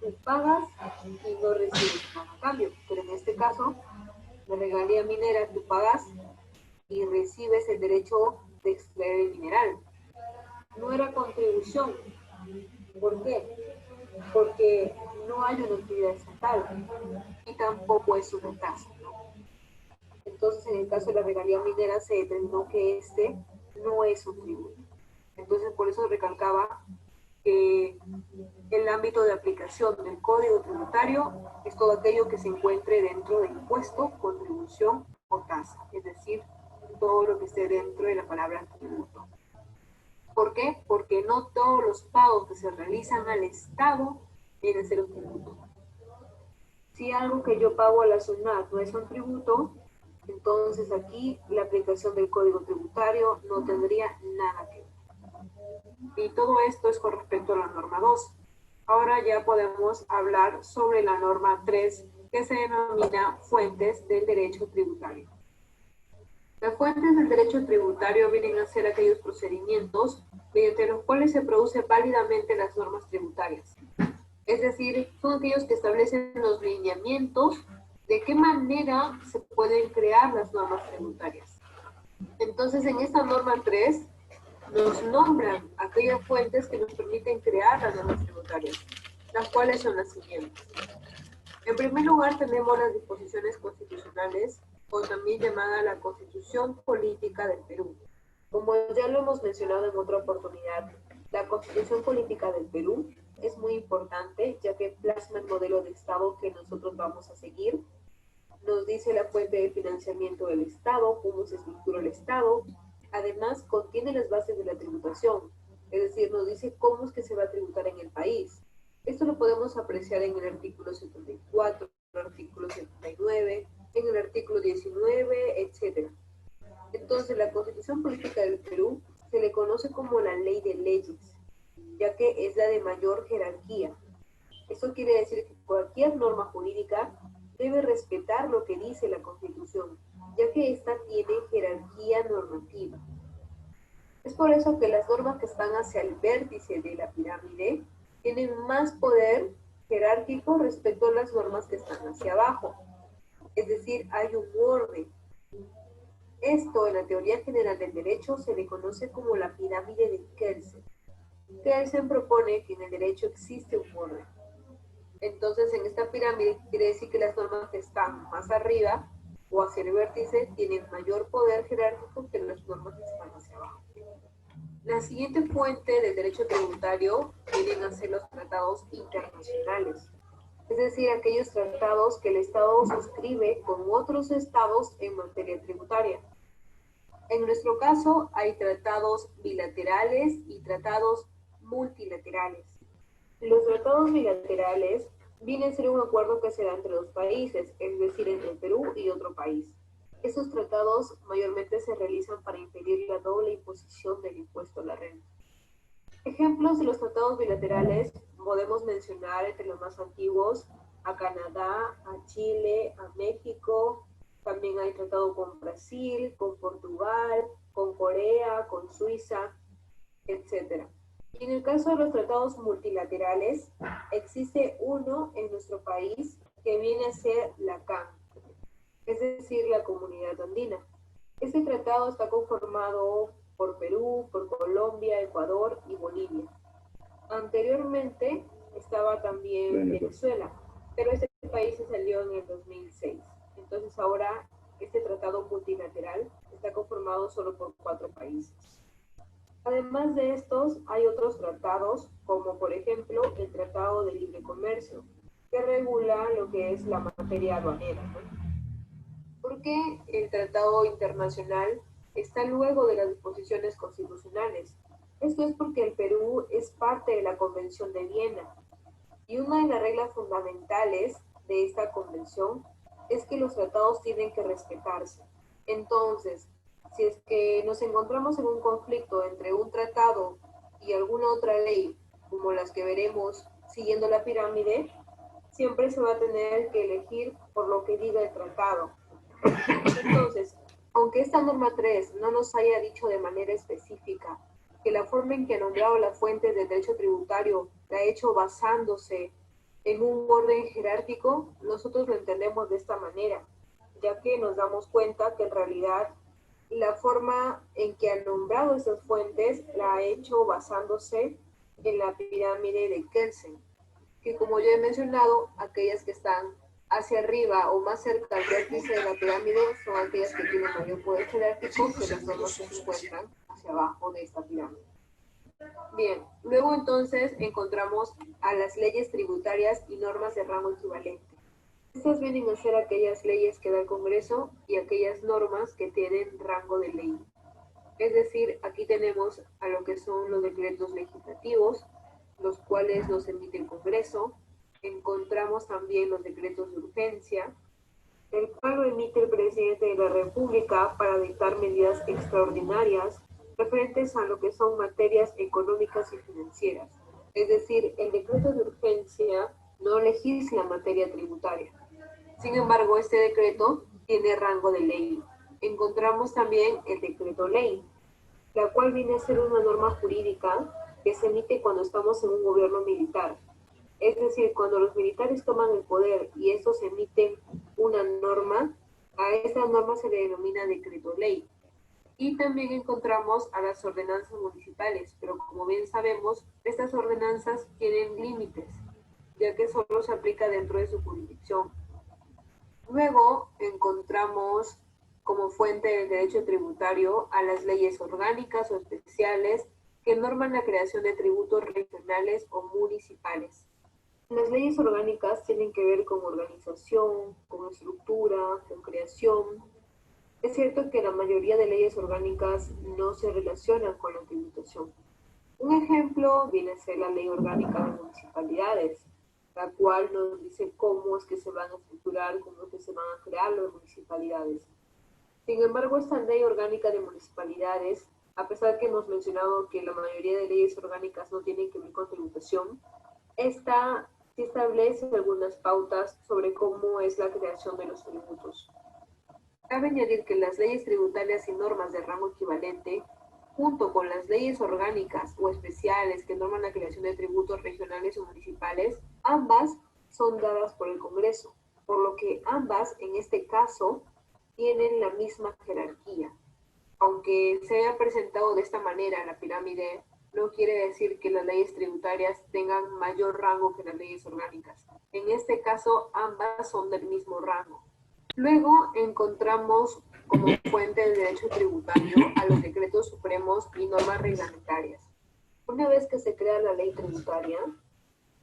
tú pagas y no recibes nada a cambio. Pero en este caso, la regalía minera, tú pagas y recibes el derecho de extraer el mineral. No era contribución. ¿Por qué? Porque no hay una utilidad estatal y tampoco es una tasa, ¿no? Entonces, en el caso de la regalía minera se determinó que este no es un tributo. Entonces, por eso recalcaba que el ámbito de aplicación del Código Tributario es todo aquello que se encuentre dentro de impuesto, contribución o tasa, es decir, todo lo que esté dentro de la palabra tributo. ¿Por qué? Porque no todos los pagos que se realizan al Estado vienen a ser un tributo. Si algo que yo pago a la SUNAT no es un tributo, entonces aquí la aplicación del Código Tributario no tendría nada que ver. Y todo esto es con respecto a la norma 2. Ahora ya podemos hablar sobre la norma 3, que se denomina fuentes del derecho tributario. Las fuentes del derecho tributario vienen a ser aquellos procedimientos mediante los cuales se producen válidamente las normas tributarias. Es decir, son aquellos que establecen los lineamientos de qué manera se pueden crear las normas tributarias. Entonces, en esta norma 3, nos nombran aquellas fuentes que nos permiten crear las normas tributarias, las cuales son las siguientes. En primer lugar, tenemos las disposiciones constitucionales, o también llamada la Constitución Política del Perú. Como ya lo hemos mencionado en otra oportunidad, la Constitución Política del Perú es muy importante, ya que plasma el modelo de Estado que nosotros vamos a seguir. Nos dice la fuente de financiamiento del Estado, cómo se estructura el Estado. Además, contiene las bases de la tributación, es decir, nos dice cómo es que se va a tributar en el país. Esto lo podemos apreciar en el artículo 74, en el artículo 79, en el artículo 19, etc. Entonces, la Constitución Política del Perú se le conoce como la ley de leyes, ya que es la de mayor jerarquía. Eso quiere decir que cualquier norma jurídica debe respetar lo que dice la Constitución, ya que ésta tiene jerarquía normativa. Es por eso que las normas que están hacia el vértice de la pirámide tienen más poder jerárquico respecto a las normas que están hacia abajo. Es decir, hay un orden. Esto, en la teoría general del derecho, se le conoce como la pirámide de Kelsen. Kelsen propone que en el derecho existe un orden. Entonces, en esta pirámide quiere decir que las normas que están más arriba o hacia el vértice tienen mayor poder jerárquico que las normas que están hacia abajo. La siguiente fuente del derecho tributario vienen a ser los tratados internacionales, es decir, aquellos tratados que el Estado suscribe con otros estados en materia tributaria. En nuestro caso, hay tratados bilaterales y tratados multilaterales. Los tratados bilaterales vienen a ser un acuerdo que se da entre los países, es decir, entre Perú y otro país. Estos tratados mayormente se realizan para impedir la doble imposición del impuesto a la renta. Ejemplos de los tratados bilaterales podemos mencionar entre los más antiguos a Canadá, a Chile, a México. También hay tratado con Brasil, con Portugal, con Corea, con Suiza, etc. En el caso de los tratados multilaterales, existe uno en nuestro país que viene a ser la CAN, es decir, la Comunidad Andina. Este tratado está conformado por Perú, por Colombia, Ecuador y Bolivia. Anteriormente estaba también Venezuela, pero este país se salió en el 2006. Entonces ahora este tratado multilateral está conformado solo por 4 países. Además de estos, hay otros tratados, como por ejemplo el Tratado de Libre Comercio, que regula lo que es la materia aduanera, ¿no? ¿Por qué el tratado internacional está luego de las disposiciones constitucionales? Esto es porque el Perú es parte de la Convención de Viena, y una de las reglas fundamentales de esta convención es que los tratados tienen que respetarse. Entonces, si es que nos encontramos en un conflicto entre un tratado y alguna otra ley, como las que veremos siguiendo la pirámide, siempre se va a tener que elegir por lo que diga el tratado. Entonces, aunque esta norma 3 no nos haya dicho de manera específica que la forma en que ha nombrado las fuentes del derecho tributario la ha hecho basándose en un orden jerárquico, nosotros lo entendemos de esta manera, ya que nos damos cuenta que en realidad la forma en que ha nombrado estas fuentes la ha hecho basándose en la pirámide de Kelsen, que como ya he mencionado, aquellas que están hacia arriba o más cerca al vértice de la pirámide son aquellas que tienen mayor poder jerárquico que las normas que se encuentran hacia abajo de esta pirámide. Bien, luego entonces encontramos a las leyes tributarias y normas de rango equivalente. Estas vienen a ser aquellas leyes que da el Congreso y aquellas normas que tienen rango de ley. Es decir, aquí tenemos a lo que son los decretos legislativos, los cuales los emite el Congreso. Encontramos también los decretos de urgencia, el cual lo emite el presidente de la República para dictar medidas extraordinarias referentes a lo que son materias económicas y financieras. Es decir, el decreto de urgencia no legisla materia tributaria. Sin embargo, este decreto tiene rango de ley. Encontramos también el decreto ley, la cual viene a ser una norma jurídica que se emite cuando estamos en un gobierno militar. Es decir, cuando los militares toman el poder y estos emiten una norma, a esa norma se le denomina decreto ley. Y también encontramos a las ordenanzas municipales, pero como bien sabemos, estas ordenanzas tienen límites, ya que solo se aplica dentro de su jurisdicción. Luego encontramos como fuente del derecho tributario a las leyes orgánicas o especiales que norman la creación de tributos regionales o municipales. Las leyes orgánicas tienen que ver con organización, con estructura, con creación. Es cierto que la mayoría de leyes orgánicas no se relacionan con la tributación. Un ejemplo viene a ser la Ley Orgánica de Municipalidades, la cual nos dice cómo es que se van a estructurar, cómo es que se van a crear las municipalidades. Sin embargo, esta Ley Orgánica de Municipalidades, a pesar que hemos mencionado que la mayoría de leyes orgánicas no tienen que ver con tributación, esta sí establece algunas pautas sobre cómo es la creación de los tributos. Cabe añadir que las leyes tributarias y normas de rango equivalente, junto con las leyes orgánicas o especiales que norman la creación de tributos regionales o municipales, ambas son dadas por el Congreso, por lo que ambas, en este caso, tienen la misma jerarquía. Aunque se haya presentado de esta manera la pirámide, no quiere decir que las leyes tributarias tengan mayor rango que las leyes orgánicas. En este caso, ambas son del mismo rango. Luego encontramos como fuente del derecho tributario a los decretos supremos y normas reglamentarias. Una vez que se crea la ley tributaria,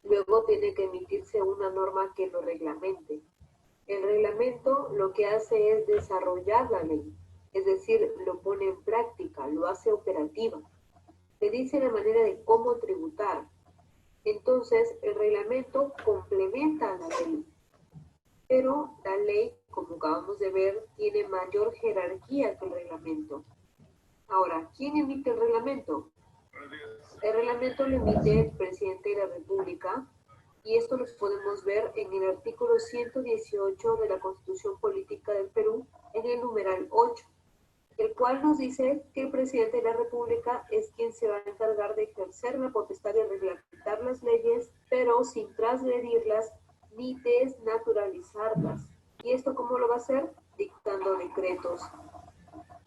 luego tiene que emitirse una norma que lo reglamente. El reglamento lo que hace es desarrollar la ley, es decir, lo pone en práctica, lo hace operativa. Le dice la manera de cómo tributar. Entonces, el reglamento complementa a la ley. Pero la ley, como acabamos de ver, tiene mayor jerarquía que el reglamento. Ahora, ¿quién emite el reglamento? El reglamento lo emite el presidente de la República y esto lo podemos ver en el artículo 118 de la Constitución Política del Perú, en el numeral 8, el cual nos dice que el presidente de la República es quien se va a encargar de ejercer la potestad de reglamentar las leyes, pero sin transgredirlas ni desnaturalizarlas. ¿Y esto cómo lo va a hacer? Dictando decretos.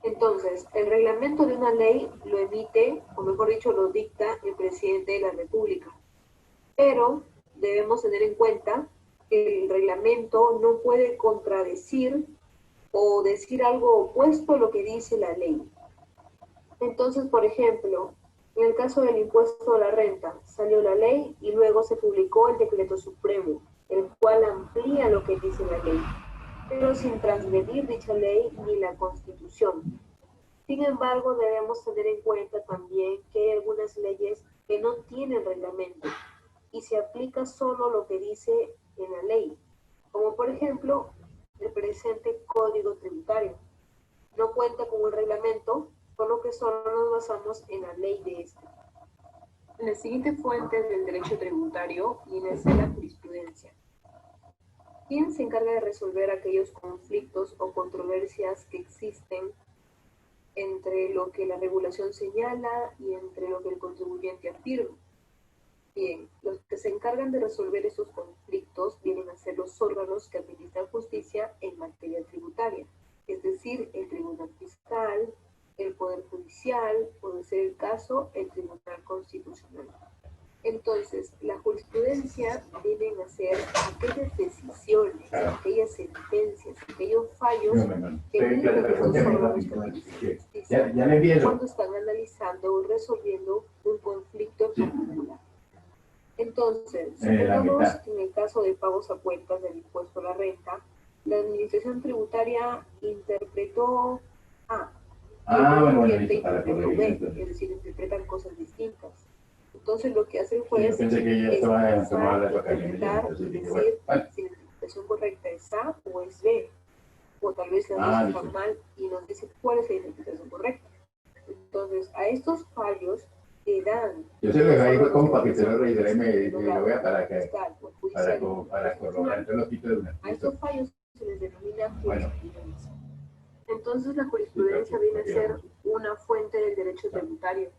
Entonces, el reglamento de una ley lo emite, o mejor dicho, lo dicta el presidente de la República. Pero debemos tener en cuenta que el reglamento no puede contradecir o decir algo opuesto a lo que dice la ley. Entonces, por ejemplo, en el caso del impuesto a la renta, salió la ley y luego se publicó el decreto supremo, el cual amplía lo que dice la ley, pero sin transgredir dicha ley ni la Constitución. Sin embargo, debemos tener en cuenta también que hay algunas leyes que no tienen reglamento y se aplica solo lo que dice en la ley, como por ejemplo el presente Código Tributario. No cuenta con un reglamento, por lo que solo nos basamos en la ley de este. La siguiente fuente del derecho tributario viene a ser la jurisprudencia. ¿Quién se encarga de resolver aquellos conflictos o controversias que existen entre lo que la regulación señala y entre lo que el contribuyente afirma? Bien, los que se encargan de resolver esos conflictos vienen a ser los órganos que administran justicia en materia tributaria, es decir, el Tribunal Fiscal, el Poder Judicial, o de ser el caso, el Tribunal Constitucional. Entonces, la jurisprudencia vienen a ser aquellas decisiones, aquellas sentencias, aquellos fallos que emiten los órganos que administran justicia cuando están analizando o resolviendo un conflicto en particular. Entonces, supongamos que en el caso de pagos a cuentas del impuesto a la renta, la administración tributaria interpretó A, y el cliente interpretó B, es decir, interpretan cosas distintas. Entonces, lo que hace el juez es interpretar y decir si la interpretación correcta es A o es B, o tal vez las dos están mal y nos dice cuál es la interpretación correcta. Entonces, a estos fallos le dan. Yo se lo dejo como para que se lo revisara y me lo vea para corroborar. Entonces lo quito de una. A estos fallos se les denomina jurisprudencia. Entonces, la jurisprudencia viene a ser una fuente del derecho tributario.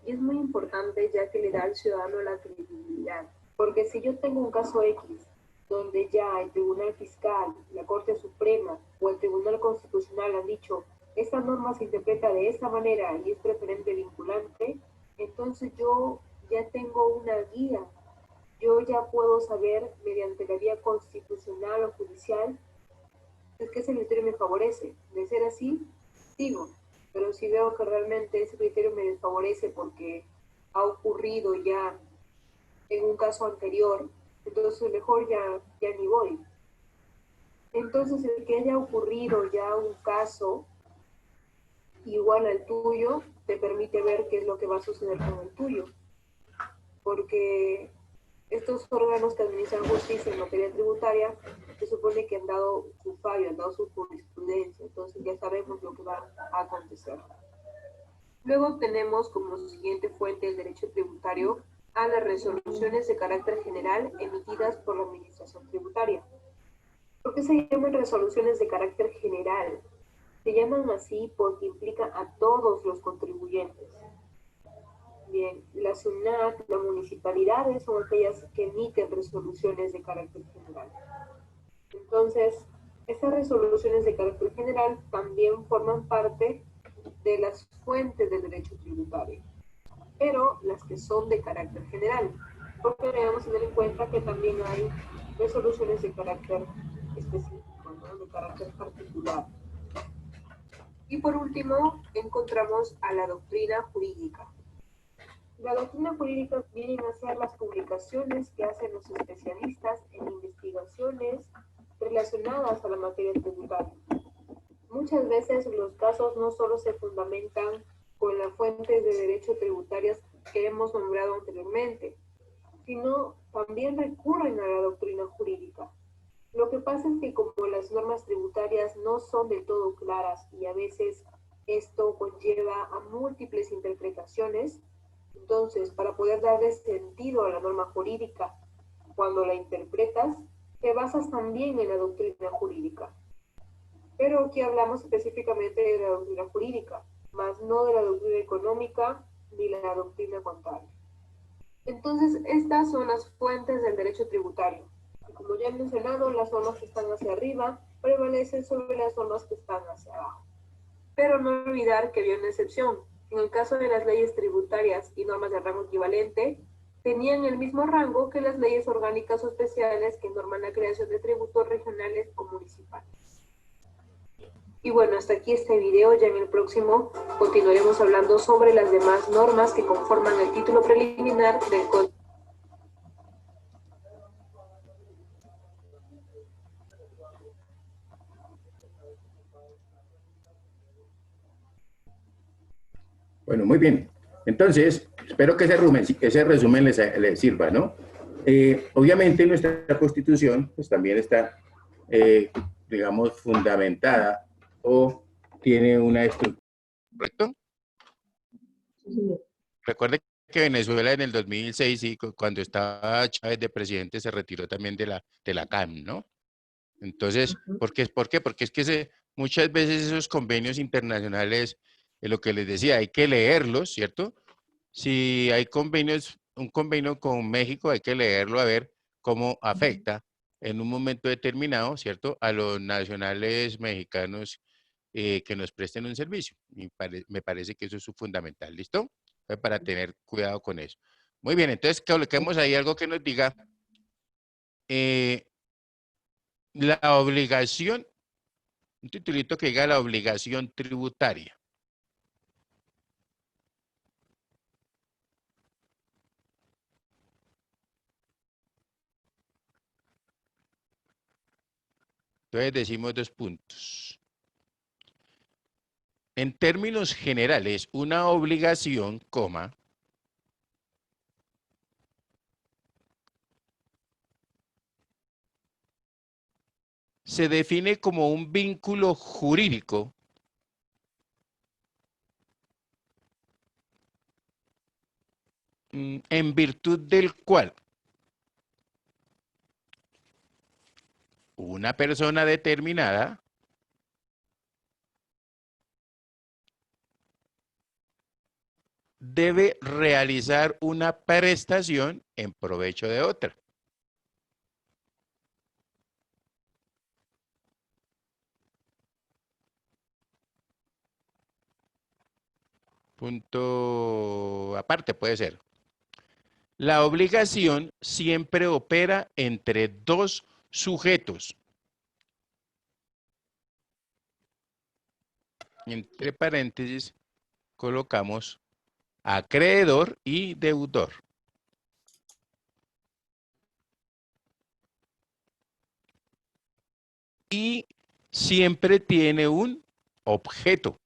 Y es muy importante ya que le da al ciudadano la credibilidad. Porque si yo tengo un caso X, donde ya el Tribunal Fiscal, la Corte Suprema o el Tribunal Constitucional han dicho esta norma se interpreta de esta manera y es preferente vinculante, entonces yo ya tengo una guía. Yo ya puedo saber mediante la vía constitucional o judicial es que ese criterio me favorece. De ser así, sigo. Pero si veo que realmente ese criterio me desfavorece porque ha ocurrido ya en un caso anterior, entonces mejor ya ni voy. Entonces, el que haya ocurrido ya un caso igual al tuyo, te permite ver qué es lo que va a suceder con el tuyo. Porque estos órganos que administran justicia en materia tributaria, se supone que han dado su fallo, han dado su jurisprudencia, entonces ya sabemos lo que va a acontecer. Luego tenemos como siguiente fuente del derecho tributario a las resoluciones de carácter general emitidas por la Administración Tributaria. ¿Por qué se llaman resoluciones de carácter general? Se llaman así porque implica a todos los contribuyentes. Bien, la SUNAT, las municipalidades son aquellas que emiten resoluciones de carácter general. Entonces, estas resoluciones de carácter general también forman parte de las fuentes del derecho tributario, pero las que son de carácter general, porque debemos tener en cuenta que también hay resoluciones de carácter específico, ¿no? De carácter particular. Y por último, encontramos a la doctrina jurídica. La doctrina jurídica vienen a ser las publicaciones que hacen los especialistas en investigaciones relacionadas a la materia tributaria. Muchas veces los casos no solo se fundamentan con las fuentes de derecho tributarias que hemos nombrado anteriormente, sino también recurren a la doctrina jurídica. Lo que pasa es que como las normas tributarias no son del todo claras y a veces esto conlleva a múltiples interpretaciones, entonces para poder darle sentido a la norma jurídica, cuando la interpretas, te basas también en la doctrina jurídica. Pero aquí hablamos específicamente de la doctrina jurídica, más no de la doctrina económica ni la doctrina contable. Entonces, estas son las fuentes del derecho tributario. Y como ya he mencionado, las normas que están hacia arriba prevalecen sobre las normas que están hacia abajo. Pero no olvidar que había una excepción. En el caso de las leyes tributarias y normas de rango equivalente, tenían el mismo rango que las leyes orgánicas o especiales que norman la creación de tributos regionales o municipales. Y bueno, hasta aquí este video. Ya en el próximo continuaremos hablando sobre las demás normas que conforman el título preliminar del Código. Bueno, muy bien. Entonces, espero que ese resumen les sirva, ¿no? Obviamente nuestra Constitución pues, también está, digamos, fundamentada o tiene una estructura, ¿correcto? Sí. Recuerde que Venezuela en el 2006, y cuando estaba Chávez de presidente, se retiró también de la CAM, ¿no? Entonces, ¿por qué? Porque es que muchas veces esos convenios internacionales, lo que les decía, hay que leerlos, ¿cierto? Si hay convenios un convenio con México, hay que leerlo a ver cómo afecta en un momento determinado, ¿cierto?, a los nacionales mexicanos que nos presten un servicio. Me parece que eso es fundamental, ¿listo? Para tener cuidado con eso. Muy bien, entonces coloquemos ahí algo que nos diga la obligación, un titulito que diga la obligación tributaria. Entonces decimos 2 puntos. En términos generales, una obligación, coma, se define como un vínculo jurídico en virtud del cual una persona determinada debe realizar una prestación en provecho de otra. Punto aparte puede ser. La obligación siempre opera entre 2 sujetos. Entre paréntesis colocamos acreedor y deudor. Y siempre tiene un objeto.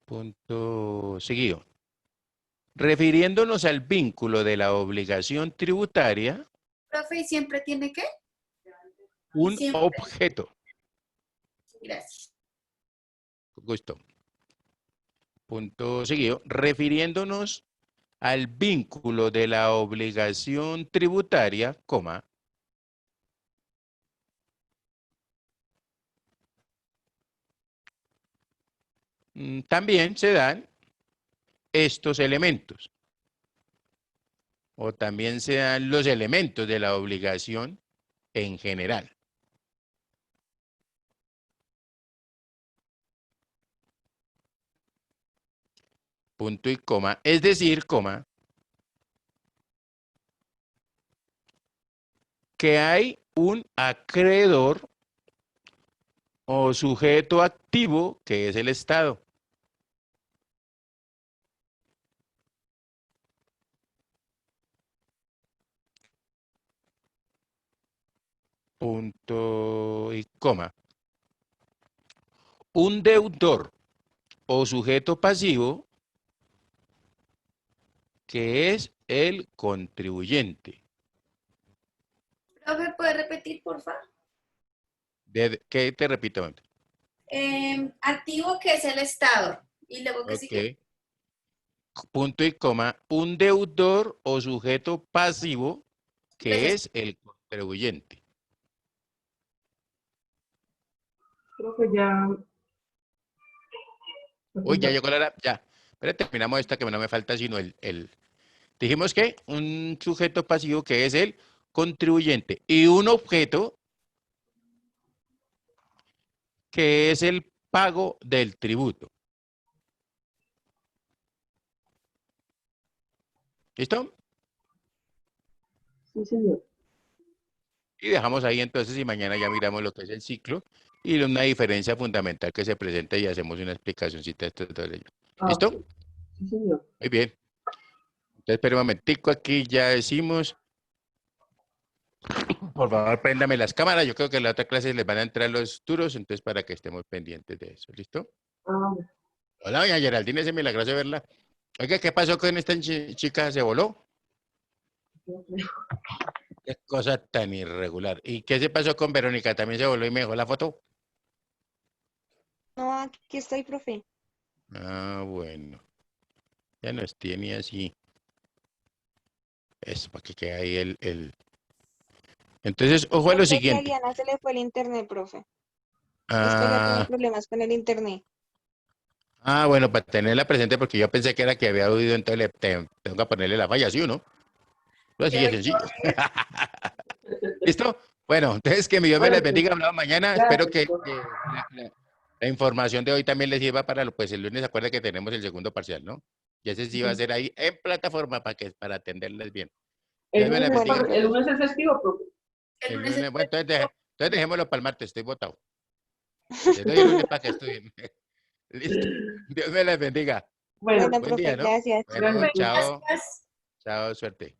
Punto seguido. Refiriéndonos al vínculo de la obligación tributaria, Profe, ¿y siempre tiene qué? un Siempre. objeto. Gracias. Con gusto. Punto seguido. Refiriéndonos al vínculo de la obligación tributaria, coma, también se dan estos elementos. O también se dan los elementos de la obligación en general. Punto y coma. Es decir, coma, que hay un acreedor o sujeto activo que es el Estado. Punto y coma. Un deudor o sujeto pasivo que es el contribuyente. Profe, ¿puede repetir, por favor? ¿Qué te repito? Activo, que es el Estado. ¿Y luego qué sigue? Ok. Punto y coma. Un deudor o sujeto pasivo que Gracias. es el contribuyente. Creo que ya. Uy, ya llegó la hora. Ya. Pero terminamos esta que no me falta sino dijimos que un sujeto pasivo que es el contribuyente y un objeto que es el pago del tributo. ¿Listo? Sí, señor. Y dejamos ahí entonces y mañana ya miramos lo que es el ciclo y una diferencia fundamental que se presenta y hacemos una explicacióncita de esto. ¿Listo? Ok. Sí, señor. Muy bien. Entonces, espera un momentico, aquí ya decimos, por favor, préndame las cámaras. Yo creo que en la otra clase les van a entrar los duros, entonces para que estemos pendientes de eso. ¿Listo? Ah, Hola, doña Geraldine, ese milagroso de verla. Oiga, ¿qué pasó con esta chica? ¿Se voló? yo creo. Qué cosa tan irregular. ¿Y qué se pasó con Verónica? ¿También se voló y me dejó la foto? No, aquí estoy, profe. Ah, bueno. Ya nos tiene así. Eso, para que quede ahí Entonces, ojo a lo Creo que a siguiente. Diana se le fue el internet, profe. Esta ya tiene Ah, problemas con el internet. Ah, bueno, para tenerla presente, porque yo pensé que era que había oído, entonces tengo que ponerle la falla, ¿sí o no? Pues así de sencillo. ¿Listo? Bueno, entonces que mi Dios me Bueno, les bendiga. Hablamos mañana. Espero gracias, que profe. la información de hoy también les sirva para, pues el lunes, acuerda que tenemos el segundo parcial, ¿no? Y ese sí va a ser ahí en plataforma para atenderles bien. El Dios me les lunes, bendiga. el lunes es festivo, profe. El El lunes lunes, bueno, entonces dejémoslo para el martes, estoy votado. Les doy el lunes para que estudien. Listo. Dios me les bendiga. Bueno, Bueno, Buen profe, día, ¿no? gracias. Bueno, gracias. chao. gracias. Chao, suerte.